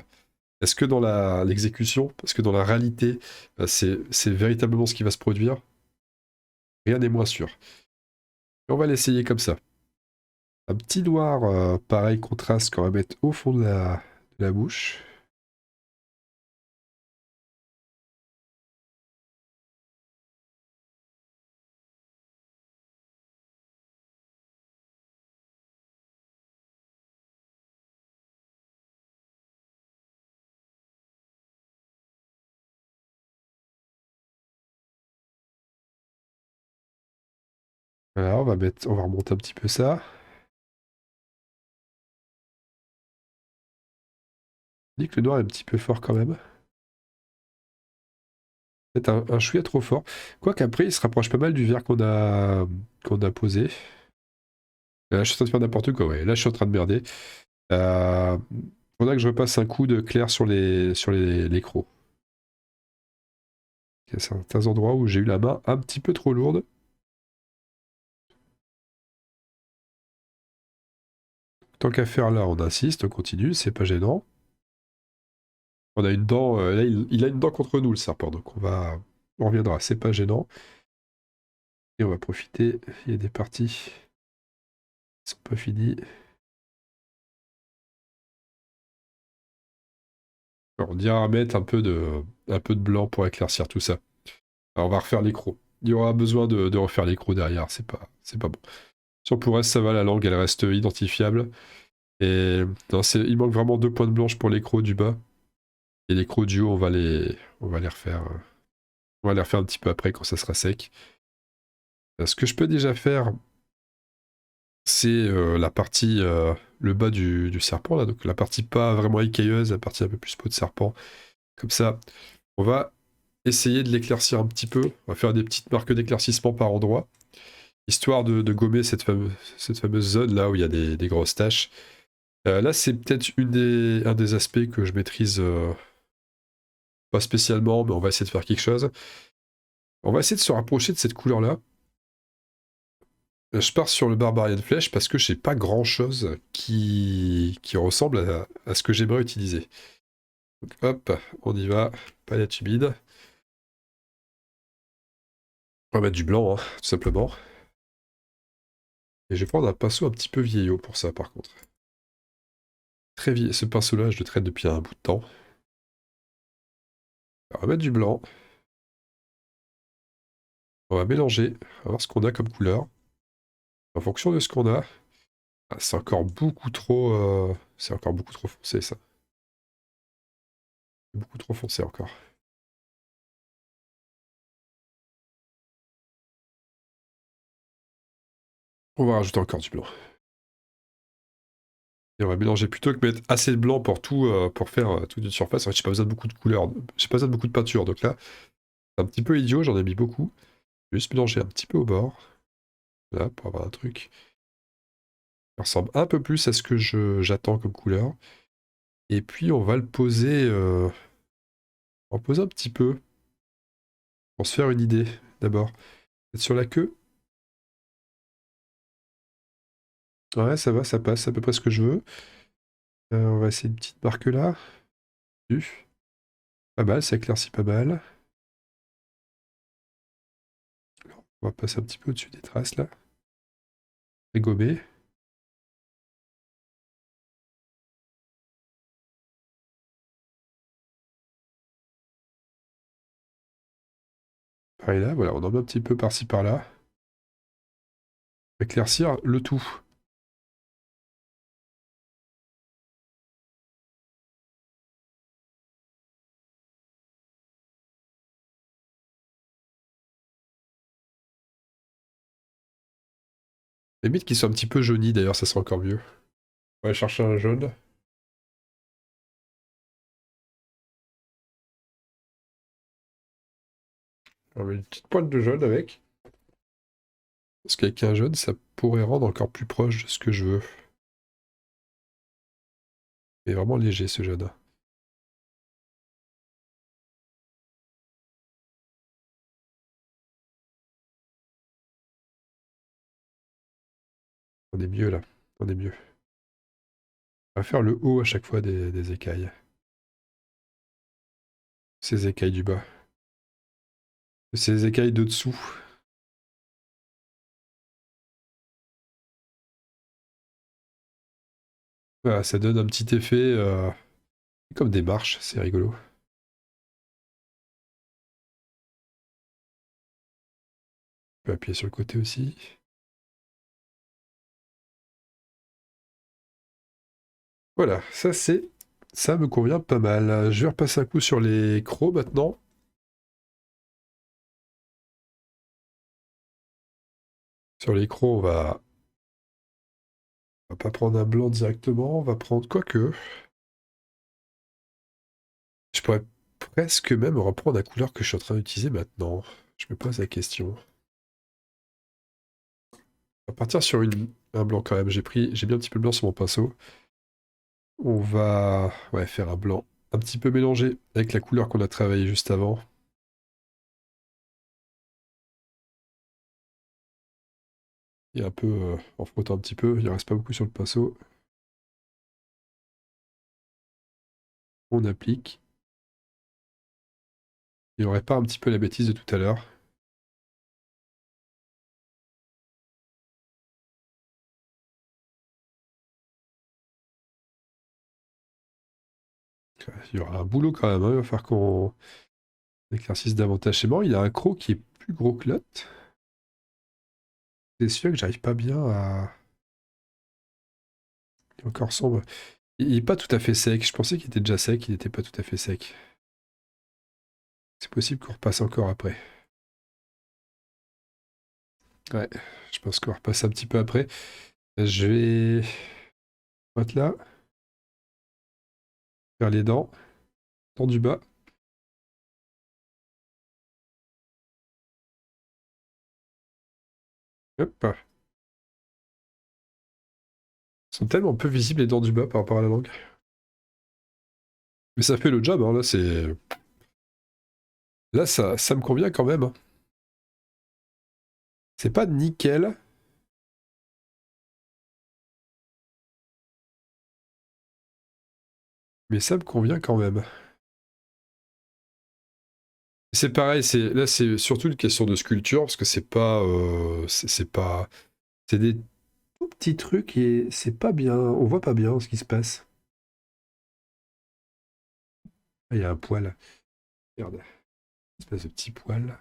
Est-ce que dans l'exécution, parce que dans la réalité, c'est véritablement ce qui va se produire? Rien n'est moins sûr. Et on va l'essayer comme ça. Un petit noir, pareil, contraste qu'on va mettre au fond de la bouche. Voilà, on va remonter un petit peu ça. Je dis que le noir est un petit peu fort quand même. Peut-être un chouïa trop fort. Quoique après, il se rapproche pas mal du vert qu'on a posé. Là, je suis en train de faire n'importe quoi, ouais. Là, je suis en train de merder. Euh, Faudra que je repasse un coup de clair sur les crocs. Il y a certains endroits où j'ai eu la main un petit peu trop lourde. Tant qu'à faire là, on insiste, on continue, c'est pas gênant. On a une dent, là, il a une dent contre nous, le serpent, donc on reviendra, c'est pas gênant. Et on va profiter, il y a des parties qui sont pas finies. Alors, on dira mettre un peu de blanc pour éclaircir tout ça. Alors, on va refaire les crocs. Il y aura besoin de refaire les crocs derrière, c'est pas bon. Sur pour reste, ça va, la langue, elle reste identifiable. Et non, il manque vraiment 2 points de blanche pour les crocs du bas. Et les crocs du haut, on va les refaire. On va les refaire un petit peu après quand ça sera sec. Ce que je peux déjà faire, c'est la partie, le bas du serpent, là, donc la partie pas vraiment écailleuse, la partie un peu plus peau de serpent. Comme ça, on va essayer de l'éclaircir un petit peu. On va faire des petites marques d'éclaircissement par endroit, histoire de gommer cette fameuse zone là où il y a des grosses taches. Là, c'est peut-être un des aspects que je maîtrise pas spécialement, mais on va essayer de faire quelque chose. On va essayer de se rapprocher de cette couleur-là. Je pars sur le Barbarian Flèche parce que j'ai pas grand-chose qui ressemble à ce que j'aimerais utiliser. Donc, hop, on y va. Palette humide. On va mettre du blanc, hein, tout simplement. Et je vais prendre un pinceau un petit peu vieillot pour ça, par contre. Très vieil. Ce pinceau-là, je le traîne depuis un bout de temps. Alors, on va mettre du blanc. On va mélanger. On va voir ce qu'on a comme couleur. En fonction de ce qu'on a. Ah, c'est encore beaucoup trop. C'est encore beaucoup trop foncé, ça. Beaucoup trop foncé encore. On va rajouter encore du blanc. Et on va mélanger plutôt que mettre assez de blanc pour tout, pour faire toute une surface. En fait, j'ai pas besoin de beaucoup de couleurs, j'ai pas besoin de beaucoup de peinture. Donc là, c'est un petit peu idiot, j'en ai mis beaucoup. Je vais juste mélanger un petit peu au bord. Là, pour avoir un truc qui ressemble un peu plus à ce que j'attends comme couleur. Et puis on va le poser, on va poser un petit peu pour se faire une idée d'abord. Peut-être sur la queue. Ouais, ça va, ça passe, c'est à peu près ce que je veux. On va essayer une petite marque là. Pas mal, ça éclaircit pas mal. On va passer un petit peu au-dessus des traces là. Et gommer. Pareil là, voilà, on en met un petit peu par-ci par-là. Éclaircir le tout. Limite qu'ils soient un petit peu jaunis d'ailleurs, ça serait encore mieux. On va chercher un jaune. On met une petite pointe de jaune avec. Parce qu'avec un jaune, ça pourrait rendre encore plus proche de ce que je veux. Mais vraiment léger ce jaune. On est mieux là. On est mieux. On va faire le haut à chaque fois des écailles. Ces écailles du bas. Ces écailles de dessous. Voilà, ça donne un petit effet comme des marches, c'est rigolo. On peut appuyer sur le côté aussi. Voilà, ça me convient pas mal. Je vais repasser un coup sur les crocs maintenant. Sur les crocs, on va pas prendre un blanc directement, on va prendre quoique. Je pourrais presque même reprendre la couleur que je suis en train d'utiliser maintenant. Je me pose la question. On va partir sur un blanc quand même. J'ai mis un petit peu de blanc sur mon pinceau. On va faire un blanc un petit peu mélangé avec la couleur qu'on a travaillé juste avant. Et un peu en frottant un petit peu, il reste pas beaucoup sur le pinceau. On applique. Et on répare un petit peu la bêtise de tout à l'heure. Il y aura un boulot quand même, hein. Il va falloir qu'on éclaircisse davantage. C'est marrant, il a un croc qui est plus gros que l'autre. C'est celui que j'arrive pas bien à... Il est encore sombre. Il est pas tout à fait sec. Je pensais qu'il était déjà sec, il n'était pas tout à fait sec. C'est possible qu'on repasse encore après. Ouais, je pense qu'on repasse un petit peu après. Je vais mettre là, faire les dents du bas. Hop. Elles sont tellement peu visibles les dents du bas par rapport à la langue. Mais ça fait le job, hein, là c'est. Là ça me convient quand même, hein. C'est pas nickel, mais ça me convient quand même. C'est pareil, là c'est surtout une question de sculpture, parce que c'est pas. C'est pas. C'est des tout petits trucs et c'est pas bien. On voit pas bien ce qui se passe. Ah, il y a un poil. Regarde. Une espèce de petit poil.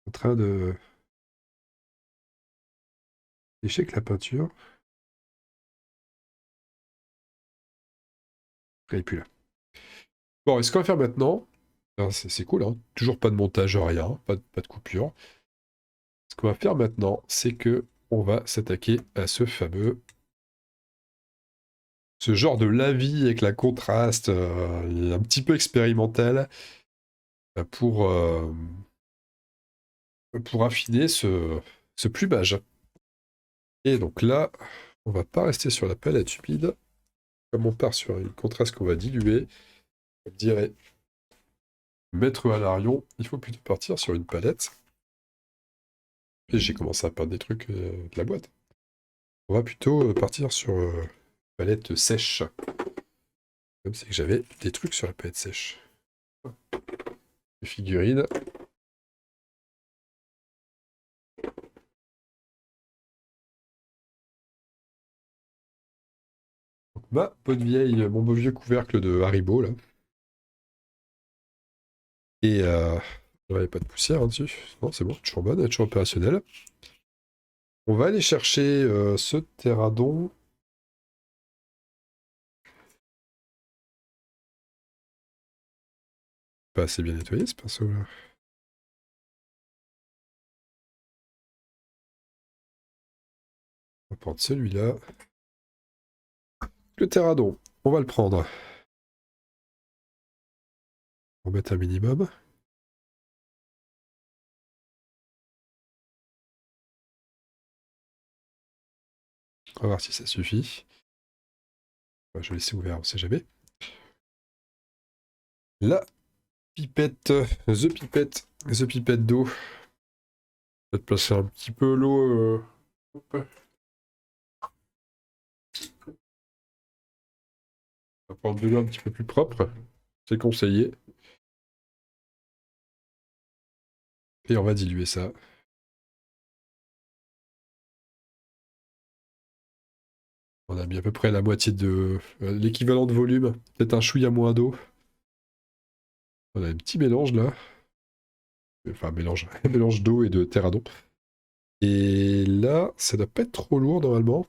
En train de lécher avec la peinture. Il est plus là. Bon, et ce qu'on va faire maintenant, hein, c'est cool, hein. Toujours pas de montage, rien, pas de coupure. Ce qu'on va faire maintenant, c'est que on va s'attaquer à ce genre de lavis avec la contraste, un petit peu expérimental, pour, pour affiner ce plumage. Et donc là, on va pas rester sur la palette humide. Comme on part sur une contraste qu'on va diluer, je dirais mettre à l'arion, il faut plutôt partir sur une palette. Et j'ai commencé à peindre des trucs de la boîte. On va plutôt partir sur palette sèche. Comme c'est que j'avais des trucs sur la palette sèche. Les figurines. Donc, ma bonne vieille, mon beau vieux couvercle de Haribo là. Et il n'y avait pas de poussière hein, dessus. Non, c'est bon, toujours bonne, toujours opérationnelle. On va aller chercher ce terradon. Pas assez bien nettoyé ce pinceau là. On va prendre celui-là. Le terradon, on va le prendre. On va mettre un minimum. On va voir si ça suffit. Je vais laisser ouvert, on sait jamais. La pipette, the pipette d'eau. Peut-être placer un petit peu l'eau. Hop. On va prendre de l'eau un petit peu plus propre. C'est conseillé. Et on va diluer ça. On a mis à peu près la moitié de l'équivalent de volume. Peut-être un chouïa moins d'eau. On a un petit mélange là. Enfin, mélange, mélange d'eau et de terradon. Et là, ça doit pas être trop lourd normalement.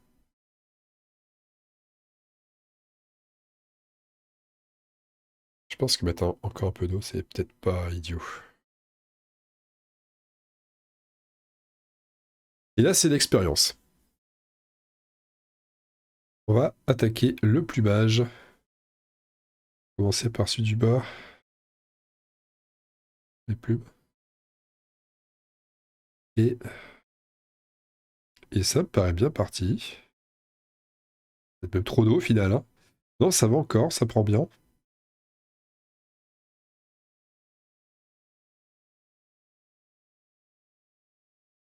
Je pense que mettre encore un peu d'eau, c'est peut-être pas idiot. Et là, c'est l'expérience. On va attaquer le plumage. Commencer par celui du bas. Les plumes. Et ça me paraît bien parti. Peut-être même trop d'eau au final, hein. Non, ça va encore, ça prend bien.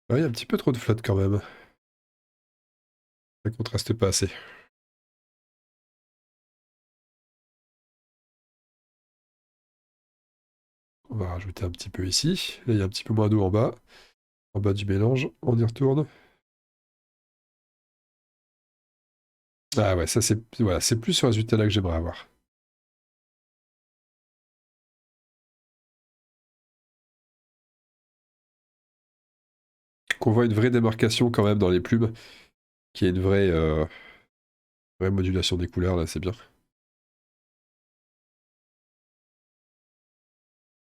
Ah, il y a un petit peu trop de flotte quand même. Ça contraste pas assez. On va rajouter un petit peu ici. Là, il y a un petit peu moins d'eau en bas. En bas du mélange. On y retourne. Ah ouais, ça c'est voilà, c'est plus ce résultat-là que j'aimerais avoir. Qu'on voit une vraie démarcation quand même dans les plumes. Qu'il y ait une vraie modulation des couleurs, là, c'est bien.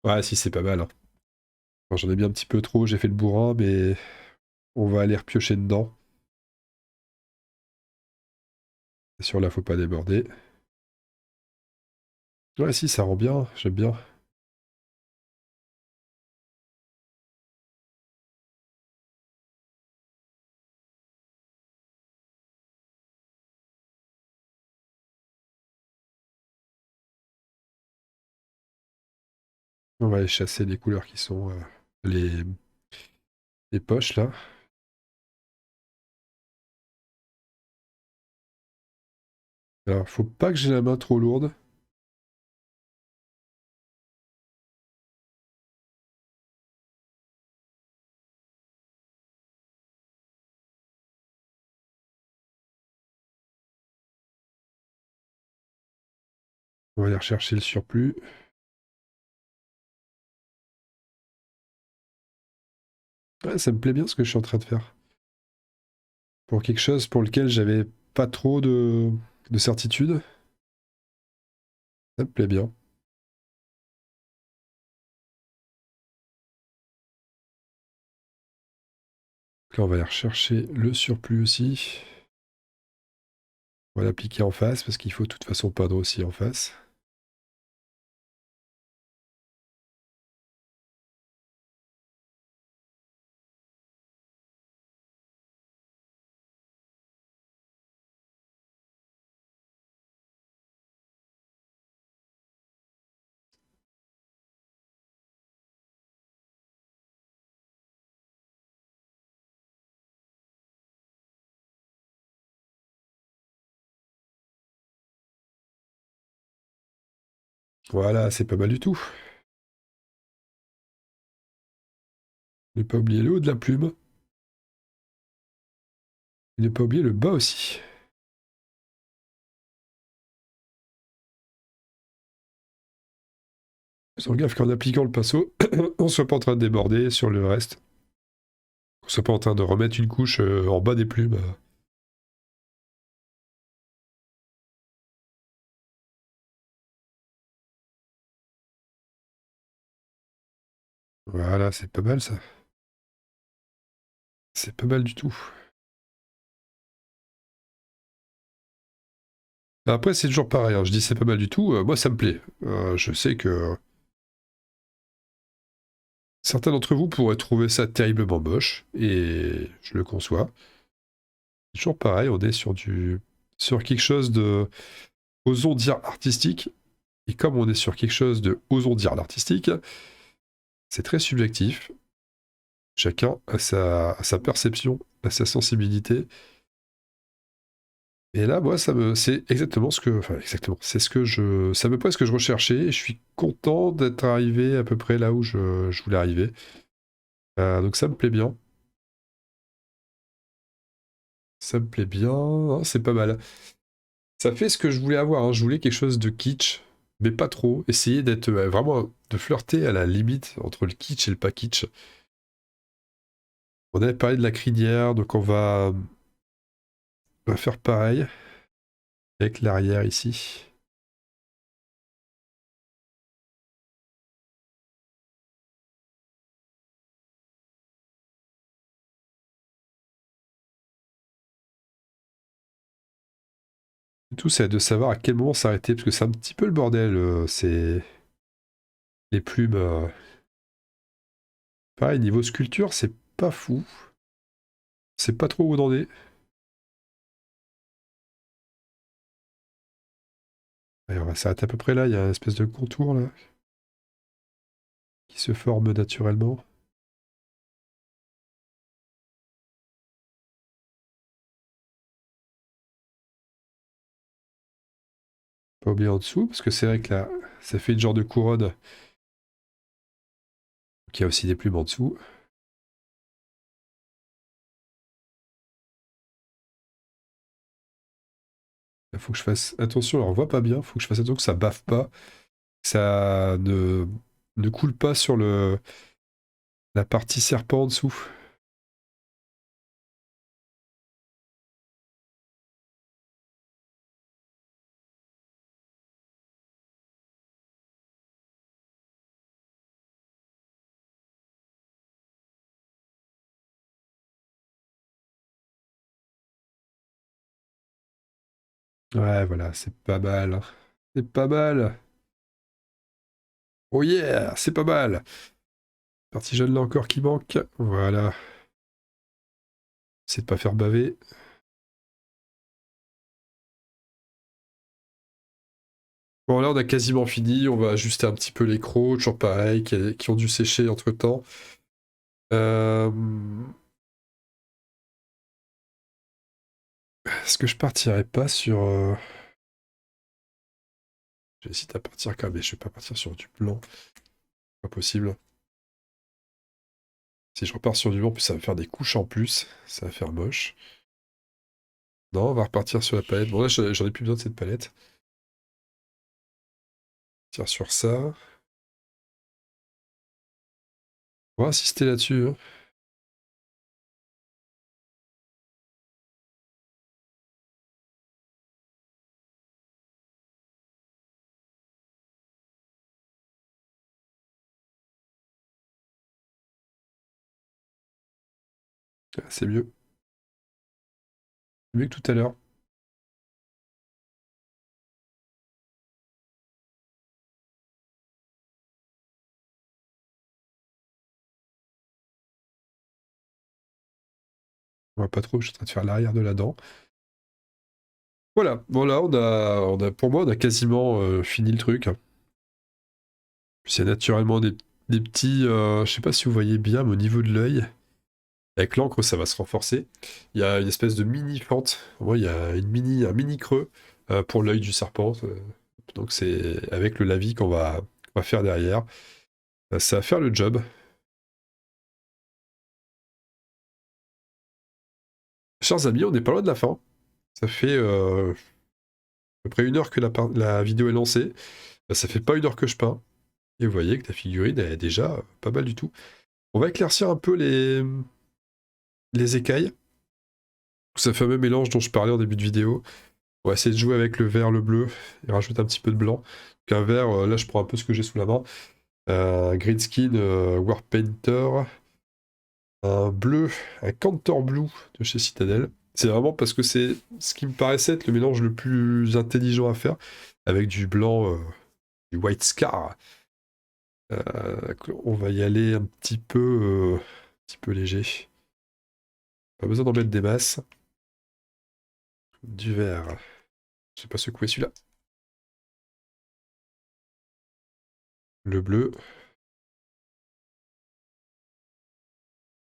Ouais, si, c'est pas mal, hein. Bon, j'en ai mis un petit peu trop, j'ai fait le bourrin, mais on va aller repiocher dedans. C'est sûr, là, faut pas déborder. Ouais, si, ça rend bien, j'aime bien. On va aller chasser les couleurs qui sont les, les poches, là. Alors, faut pas que j'ai la main trop lourde. On va aller rechercher le surplus. Ouais, ça me plaît bien ce que je suis en train de faire. Pour quelque chose pour lequel j'avais pas trop de certitude. Ça me plaît bien. Donc là, on va aller rechercher le surplus aussi. On va l'appliquer en face parce qu'il faut de toute façon peindre aussi en face. Voilà, c'est pas mal du tout. Ne pas oublier le haut de la plume. Et ne pas oublier le bas aussi. Faisons gaffe qu'en appliquant le pinceau, on soit pas en train de déborder sur le reste. Qu'on soit pas en train de remettre une couche en bas des plumes. Voilà, c'est pas mal ça. C'est pas mal du tout. Après, c'est toujours pareil, hein. Je dis c'est pas mal du tout. Moi, ça me plaît. Je sais que certains d'entre vous pourraient trouver ça terriblement moche, et je le conçois. C'est toujours pareil, on est sur quelque chose de, osons dire, artistique. Et comme on est sur quelque chose de, osons dire, l'artistique, c'est très subjectif. Chacun a sa perception, a sa sensibilité. Et là, moi, c'est exactement ce que, enfin, exactement, c'est ce que c'est à peu près ce que je recherchais. Et je suis content d'être arrivé à peu près là où je voulais arriver. Donc ça me plaît bien. Ça me plaît bien. Hein, c'est pas mal. Ça fait ce que je voulais avoir. Hein. Je voulais quelque chose de kitsch, mais pas trop. Essayer d'être vraiment de flirter à la limite entre le kitsch et le pas kitsch. On avait parlé de la crinière, donc on va faire pareil avec l'arrière ici. Tout, c'est de savoir à quel moment s'arrêter, parce que c'est un petit peu le bordel. C'est les plumes. Pareil, niveau sculpture, c'est pas fou. C'est pas trop où on en est. Allez, on va s'arrêter à peu près là. Il y a une espèce de contour là qui se forme naturellement. Pas oublier en dessous, parce que c'est vrai que là, ça fait une genre de couronne. Donc il y a aussi des plumes en dessous. Il faut que je fasse attention, alors on voit pas bien, il faut que je fasse attention que ça baffe pas, que ça ne coule pas sur la partie serpent en dessous. Ouais, voilà, c'est pas mal. C'est pas mal. Oh yeah, c'est pas mal. Partie jeune là encore qui manque. Voilà. C'est de pas faire baver. Bon, là, on a quasiment fini. On va ajuster un petit peu les crocs, toujours pareil, qui ont dû sécher entre temps. Euh... Est-ce que je partirais pas sur. J'hésite à partir quand même, mais je vais pas partir sur du blanc. Pas possible. Si je repars sur du blanc, puis ça va faire des couches en plus. Ça va faire moche. Non, on va repartir sur la palette. Bon, là, j'en ai plus besoin de cette palette. Tire sur ça. On va insister là-dessus, hein. Ah, c'est mieux. Mieux que tout à l'heure. On va pas trop, je suis en train de faire l'arrière de la dent. Voilà, bon là, pour moi, on a quasiment fini le truc. Puis c'est naturellement des petits, je sais pas si vous voyez bien, mais au niveau de l'œil, avec l'encre, ça va se renforcer. Il y a une espèce de mini fente. Moi, il y a un mini creux pour l'œil du serpent. Donc c'est avec le lavis qu'on va faire derrière. Ça va faire le job. Chers amis, on n'est pas loin de la fin. Ça fait à peu près 1 heure que la vidéo est lancée. Ça fait pas 1 heure que je peins. Et vous voyez que la figurine elle est déjà pas mal du tout. On va éclaircir un peu les écailles. Ce fameux mélange dont je parlais en début de vidéo. On va essayer de jouer avec le vert, le bleu et rajouter un petit peu de blanc. Donc un vert, là je prends un peu ce que j'ai sous la main. Un green skin Warpainter. Un bleu, un Cantor Blue de chez Citadel. C'est vraiment parce que c'est ce qui me paraissait être le mélange le plus intelligent à faire. Avec du blanc, du White Scar. On va y aller un petit peu léger. Pas besoin d'en mettre des masses. Du vert. Je sais pas secouer celui-là. Le bleu.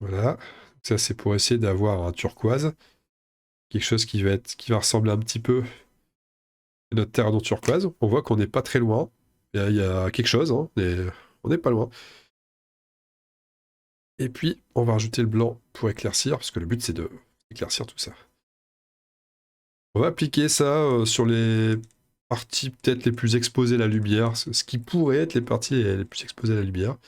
Voilà. Ça, c'est pour essayer d'avoir un turquoise. Quelque chose qui va ressembler un petit peu à notre terre turquoise. On voit qu'on n'est pas très loin. Il y a quelque chose, hein, mais on n'est pas loin. Et puis, on va rajouter le blanc pour éclaircir, parce que le but, c'est de éclaircir tout ça. On va appliquer ça sur les parties peut-être les plus exposées à la lumière, ce qui pourrait être les parties les plus exposées à la lumière.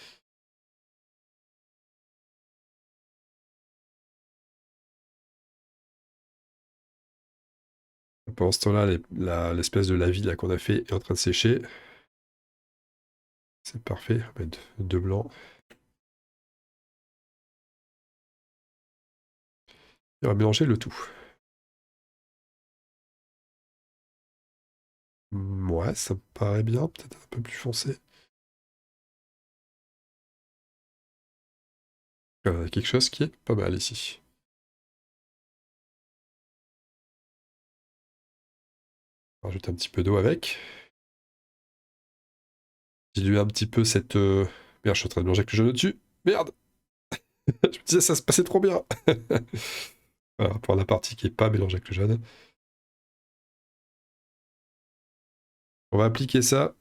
Pendant ce temps-là, l'espèce de lavis là qu'on a fait est en train de sécher. C'est parfait. On va mettre deux blancs. Et on va mélanger le tout. Ouais, ça me paraît bien. Peut-être un peu plus foncé. Quelque chose qui est pas mal ici. On rajoute un petit peu d'eau avec. Diluer un petit peu cette... Merde, je suis en train de mélanger avec le jaune au-dessus. Merde. Je me disais, ça se passait trop bien. Voilà, pour la partie qui est pas mélangée avec le jaune. On va appliquer ça.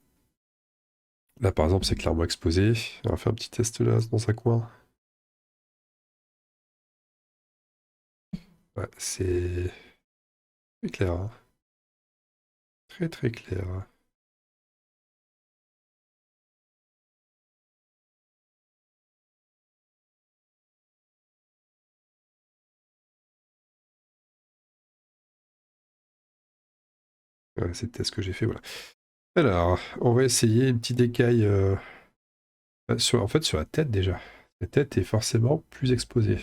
Là, par exemple, c'est clairement exposé. On va faire un petit test là, dans un coin. Ouais, c'est très clair, hein. Très très clair. Ouais, c'est le test que j'ai fait, voilà. Alors, on va essayer une petite écaille en fait, sur la tête déjà. La tête est forcément plus exposée.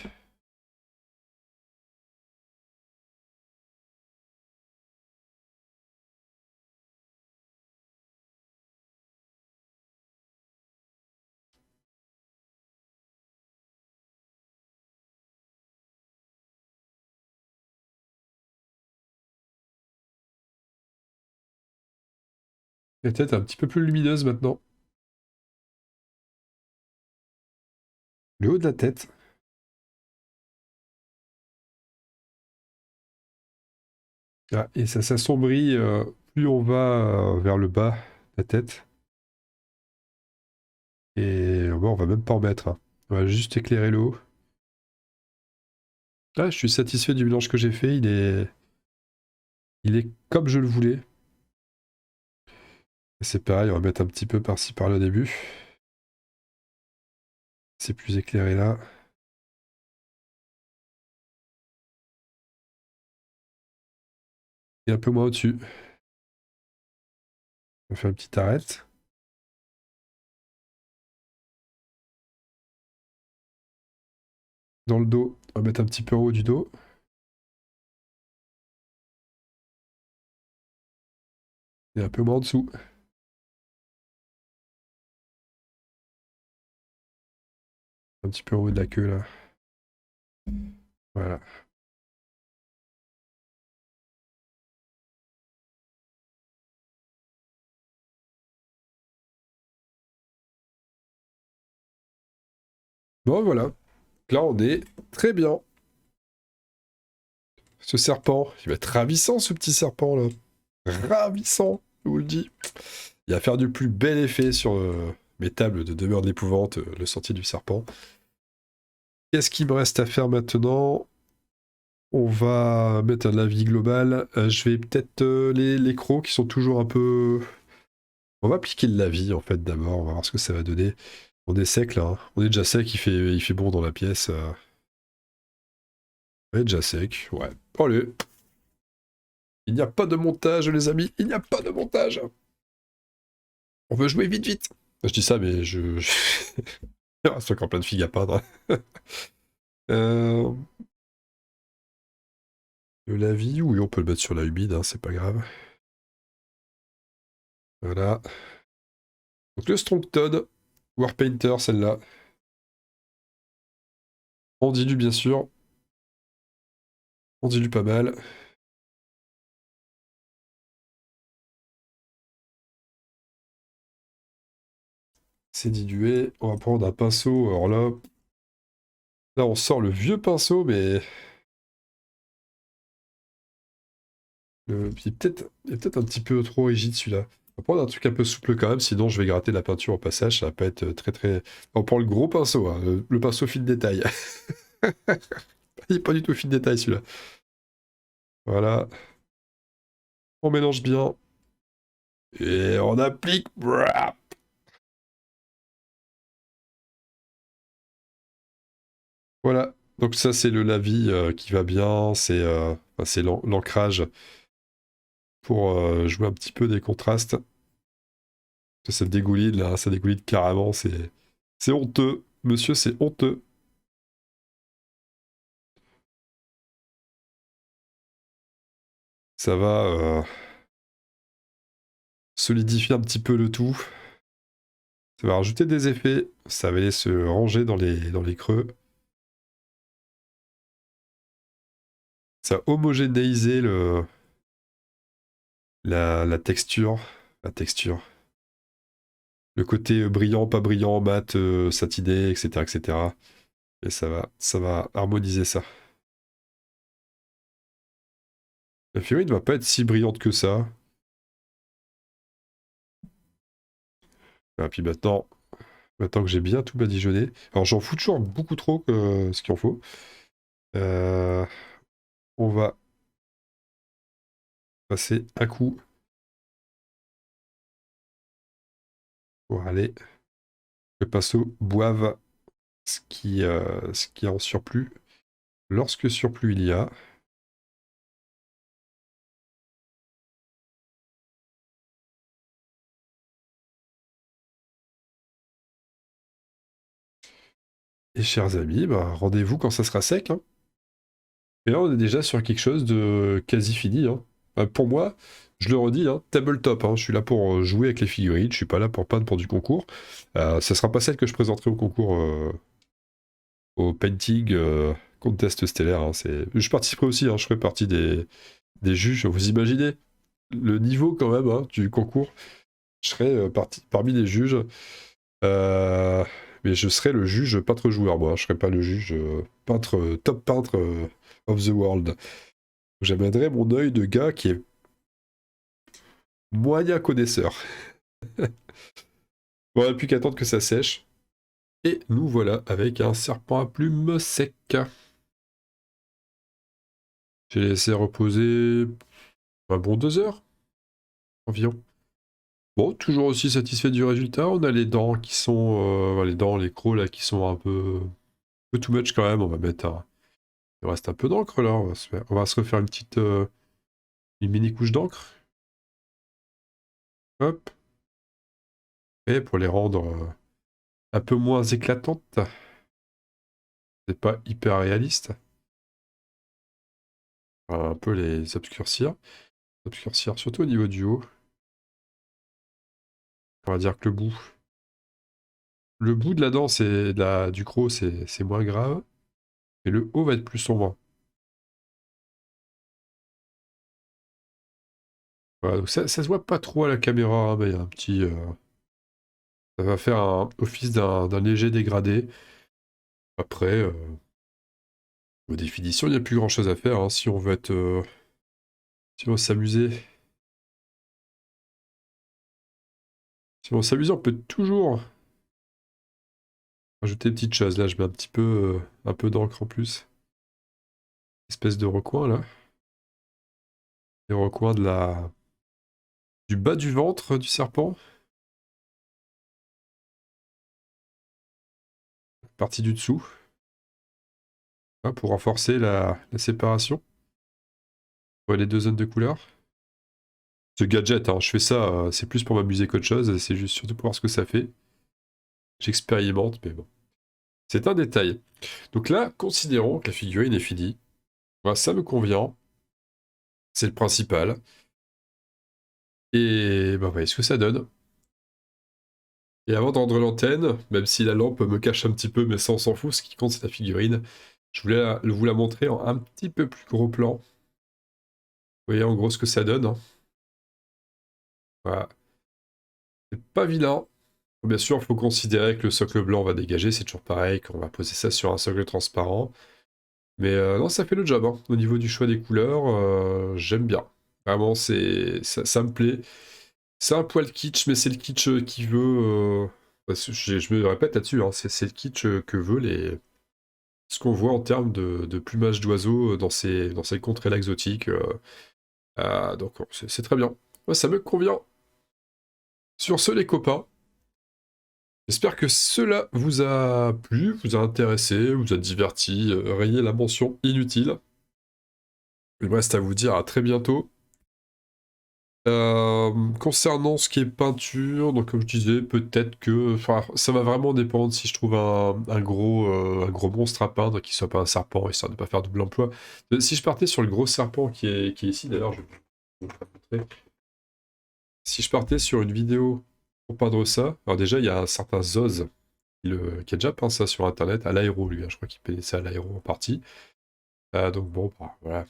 La tête est un petit peu plus lumineuse maintenant. Le haut de la tête. Ah, et ça s'assombrit plus on va vers le bas de la tête. Et bon, on va même pas en mettre, hein. On va juste éclairer le haut. Ah, je suis satisfait du mélange que j'ai fait. Il est comme je le voulais. C'est pareil, on va mettre un petit peu par-ci par-là au début. C'est plus éclairé là. Et un peu moins au-dessus. On fait une petite arête. Dans le dos, on va mettre un petit peu en haut du dos. Et un peu moins en dessous. Un petit peu en haut de la queue là. Voilà. Bon voilà. Là on est très bien. Ce serpent, il va être ravissant ce petit serpent là. Ravissant, je vous le dis. Il va faire du plus bel effet sur mes tables de demeure de l'épouvante, le sentier du serpent. Qu'est-ce qu'il me reste à faire maintenant? On va mettre un avis global. Je vais peut-être les crocs qui sont toujours un peu... On va appliquer le lavis en fait d'abord, on va voir ce que ça va donner. On est sec là, hein. On est déjà sec, il fait bon dans la pièce. On est déjà sec, ouais. Allez. Il n'y a pas de montage les amis, il n'y a pas de montage. On veut jouer vite vite. Je dis ça mais il reste encore plein de figues à peindre. euh... Le lavis, oui on peut le mettre sur la humide, hein, c'est pas grave. Voilà. Donc le Strong Toad, Warpainter celle-là. On dilue bien sûr. On dilue pas mal. C'est dilué. On va prendre un pinceau. Alors là on sort le vieux pinceau, mais il est peut-être un petit peu trop rigide celui-là. On va prendre un truc un peu souple quand même, sinon je vais gratter la peinture au passage. Ça va pas être très très. On prend le gros pinceau, hein, le pinceau fin de détail. Il est pas du tout fin de détail celui-là. Voilà. On mélange bien. Et on applique. Voilà, donc ça c'est le lavis qui va bien, c'est l'ancrage pour jouer un petit peu des contrastes. Ça dégouline là, ça dégouline carrément, c'est honteux, monsieur, c'est honteux. Ça va solidifier un petit peu le tout. Ça va rajouter des effets, ça va aller se ranger dans les creux. Ça va homogénéiser la texture. La texture. Le côté brillant, pas brillant, mat, satiné, etc., etc. Et ça va harmoniser ça. La Fury ne va pas être si brillante que ça. Et puis maintenant que j'ai bien tout badigeonné, alors j'en fous toujours beaucoup trop ce qu'il en faut. Euh, on va passer un coup pour aller le pinceau boive ce qui est en surplus. Lorsque surplus il y a, et chers amis, bah, rendez-vous quand ça sera sec, hein. Et là, on est déjà sur quelque chose de quasi fini, hein. Pour moi, je le redis, hein, tabletop, hein. Je suis là pour jouer avec les figurines, je suis pas là pour peindre pour du concours. Ça sera pas celle que je présenterai au concours, au painting contest stellaire, hein. Je participerai aussi, hein, je ferai partie des juges. Vous imaginez le niveau quand même, hein, du concours. Je serai parmi les juges. Euh, mais je serai le juge peintre joueur, moi. Je serai pas le juge peintre, top peintre of the world. J'amènerai mon œil de gars qui est moyen connaisseur. Bon, on n'a plus qu'à attendre que ça sèche. Et nous voilà avec un serpent à plumes sec. J'ai laissé reposer un bon 2 heures environ. Bon, toujours aussi satisfait du résultat. On a les dents qui sont. Les dents, les crocs là qui sont un peu too much quand même. On va mettre un. Il reste un peu d'encre là. On va se refaire une petite. Une mini couche d'encre. Hop. Et pour les rendre un peu moins éclatantes. C'est pas hyper réaliste. On va un peu les obscurcir. Obscurcir surtout au niveau du haut. On va dire que le bout de la dent, du croc, c'est moins grave. Et le haut va être plus sombre. Voilà, donc ça se voit pas trop à la caméra, hein, mais il y a un petit. Ça va faire un office d'un léger dégradé. Après, aux définitions, il n'y a plus grand chose à faire, hein, si on veut être. Si on veut s'amuser. Si on veut s'amuser, on peut toujours rajouter des petites choses. Là, je mets un peu d'encre en plus. Espèce de recoin là. Les recoins du bas du ventre du serpent. Partie du dessous. Hein, pour renforcer la séparation. Pour les deux zones de couleur. Ce gadget, hein, je fais ça, c'est plus pour m'amuser qu'autre chose. C'est juste surtout pour voir ce que ça fait. J'expérimente, mais bon. C'est un détail. Donc là, considérons que la figurine est finie. Voilà, ça me convient. C'est le principal. Et bah, voyez ce que ça donne. Et avant de rendre l'antenne, même si la lampe me cache un petit peu, mais ça on s'en fout, ce qui compte c'est la figurine. Je voulais vous la montrer en un petit peu plus gros plan. Vous voyez en gros ce que ça donne. Hein. Voilà. C'est pas vilain. Bien sûr, il faut considérer que le socle blanc va dégager, c'est toujours pareil, qu'on va poser ça sur un socle transparent. Mais non, ça fait le job. Hein. Au niveau du choix des couleurs, j'aime bien. Vraiment, ça me plaît. C'est un poil kitsch, mais c'est le kitsch qui veut. Je me répète là-dessus, hein, c'est le kitsch que veut ce qu'on voit en termes de plumage d'oiseaux dans ces contrées-là exotiques. Donc, c'est très bien. Moi, ça me convient. Sur ce, les copains, j'espère que cela vous a plu, vous a intéressé, vous a diverti, rayé la mention inutile. Il me reste à vous dire à très bientôt. Concernant ce qui est peinture, donc comme je disais, peut-être que, enfin, ça va vraiment dépendre si je trouve un gros monstre à peindre qui soit pas un serpent, histoire de ne pas faire double emploi. Si je partais sur le gros serpent qui est ici, d'ailleurs, je vais vous le montrer. Si je partais sur une vidéo pour peindre ça, alors déjà il y a un certain Zoz qui a déjà peint ça sur internet, à l'aéro lui, hein, je crois qu'il peignait ça à l'aéro en partie. Donc bon, bah, voilà.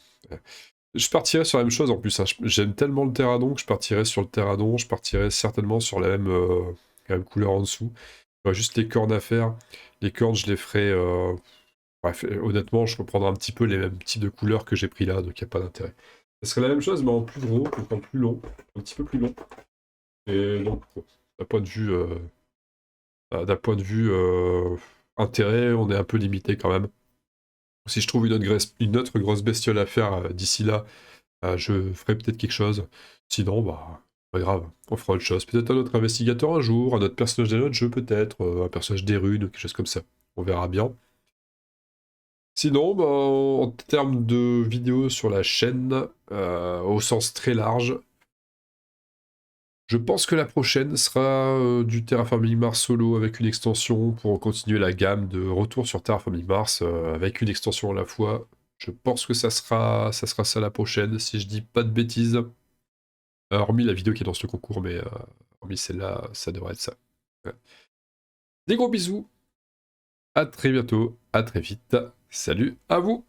Je partirais sur la même chose en plus. Hein. J'aime tellement le Terradon que je partirais sur le Terradon. Je partirais certainement sur la même couleur en dessous. Il y aurait juste les cornes à faire. Les cornes, je les ferais. Bref, honnêtement, je reprendrai un petit peu les mêmes types de couleurs que j'ai pris là, donc il n'y a pas d'intérêt. Ce serait la même chose, mais en plus gros, donc en plus long, un petit peu plus long. Et donc, bon, d'un point de vue, intérêt, on est un peu limité quand même. Si je trouve une autre grosse bestiole à faire d'ici là, je ferai peut-être quelque chose. Sinon, bah, pas grave, on fera autre chose. Peut-être un autre investigateur un jour, un autre personnage d'un autre jeu peut-être, un personnage des runes, quelque chose comme ça. On verra bien. Sinon, bah, en termes de vidéos sur la chaîne, au sens très large, je pense que la prochaine sera du Terraforming Mars solo avec une extension pour continuer la gamme de retour sur Terraforming Mars avec une extension à la fois. Je pense que ça sera ça la prochaine, si je dis pas de bêtises. Hormis la vidéo qui est dans ce concours, mais hormis celle-là, ça devrait être ça. Ouais. Des gros bisous, à très bientôt, à très vite. Salut à vous!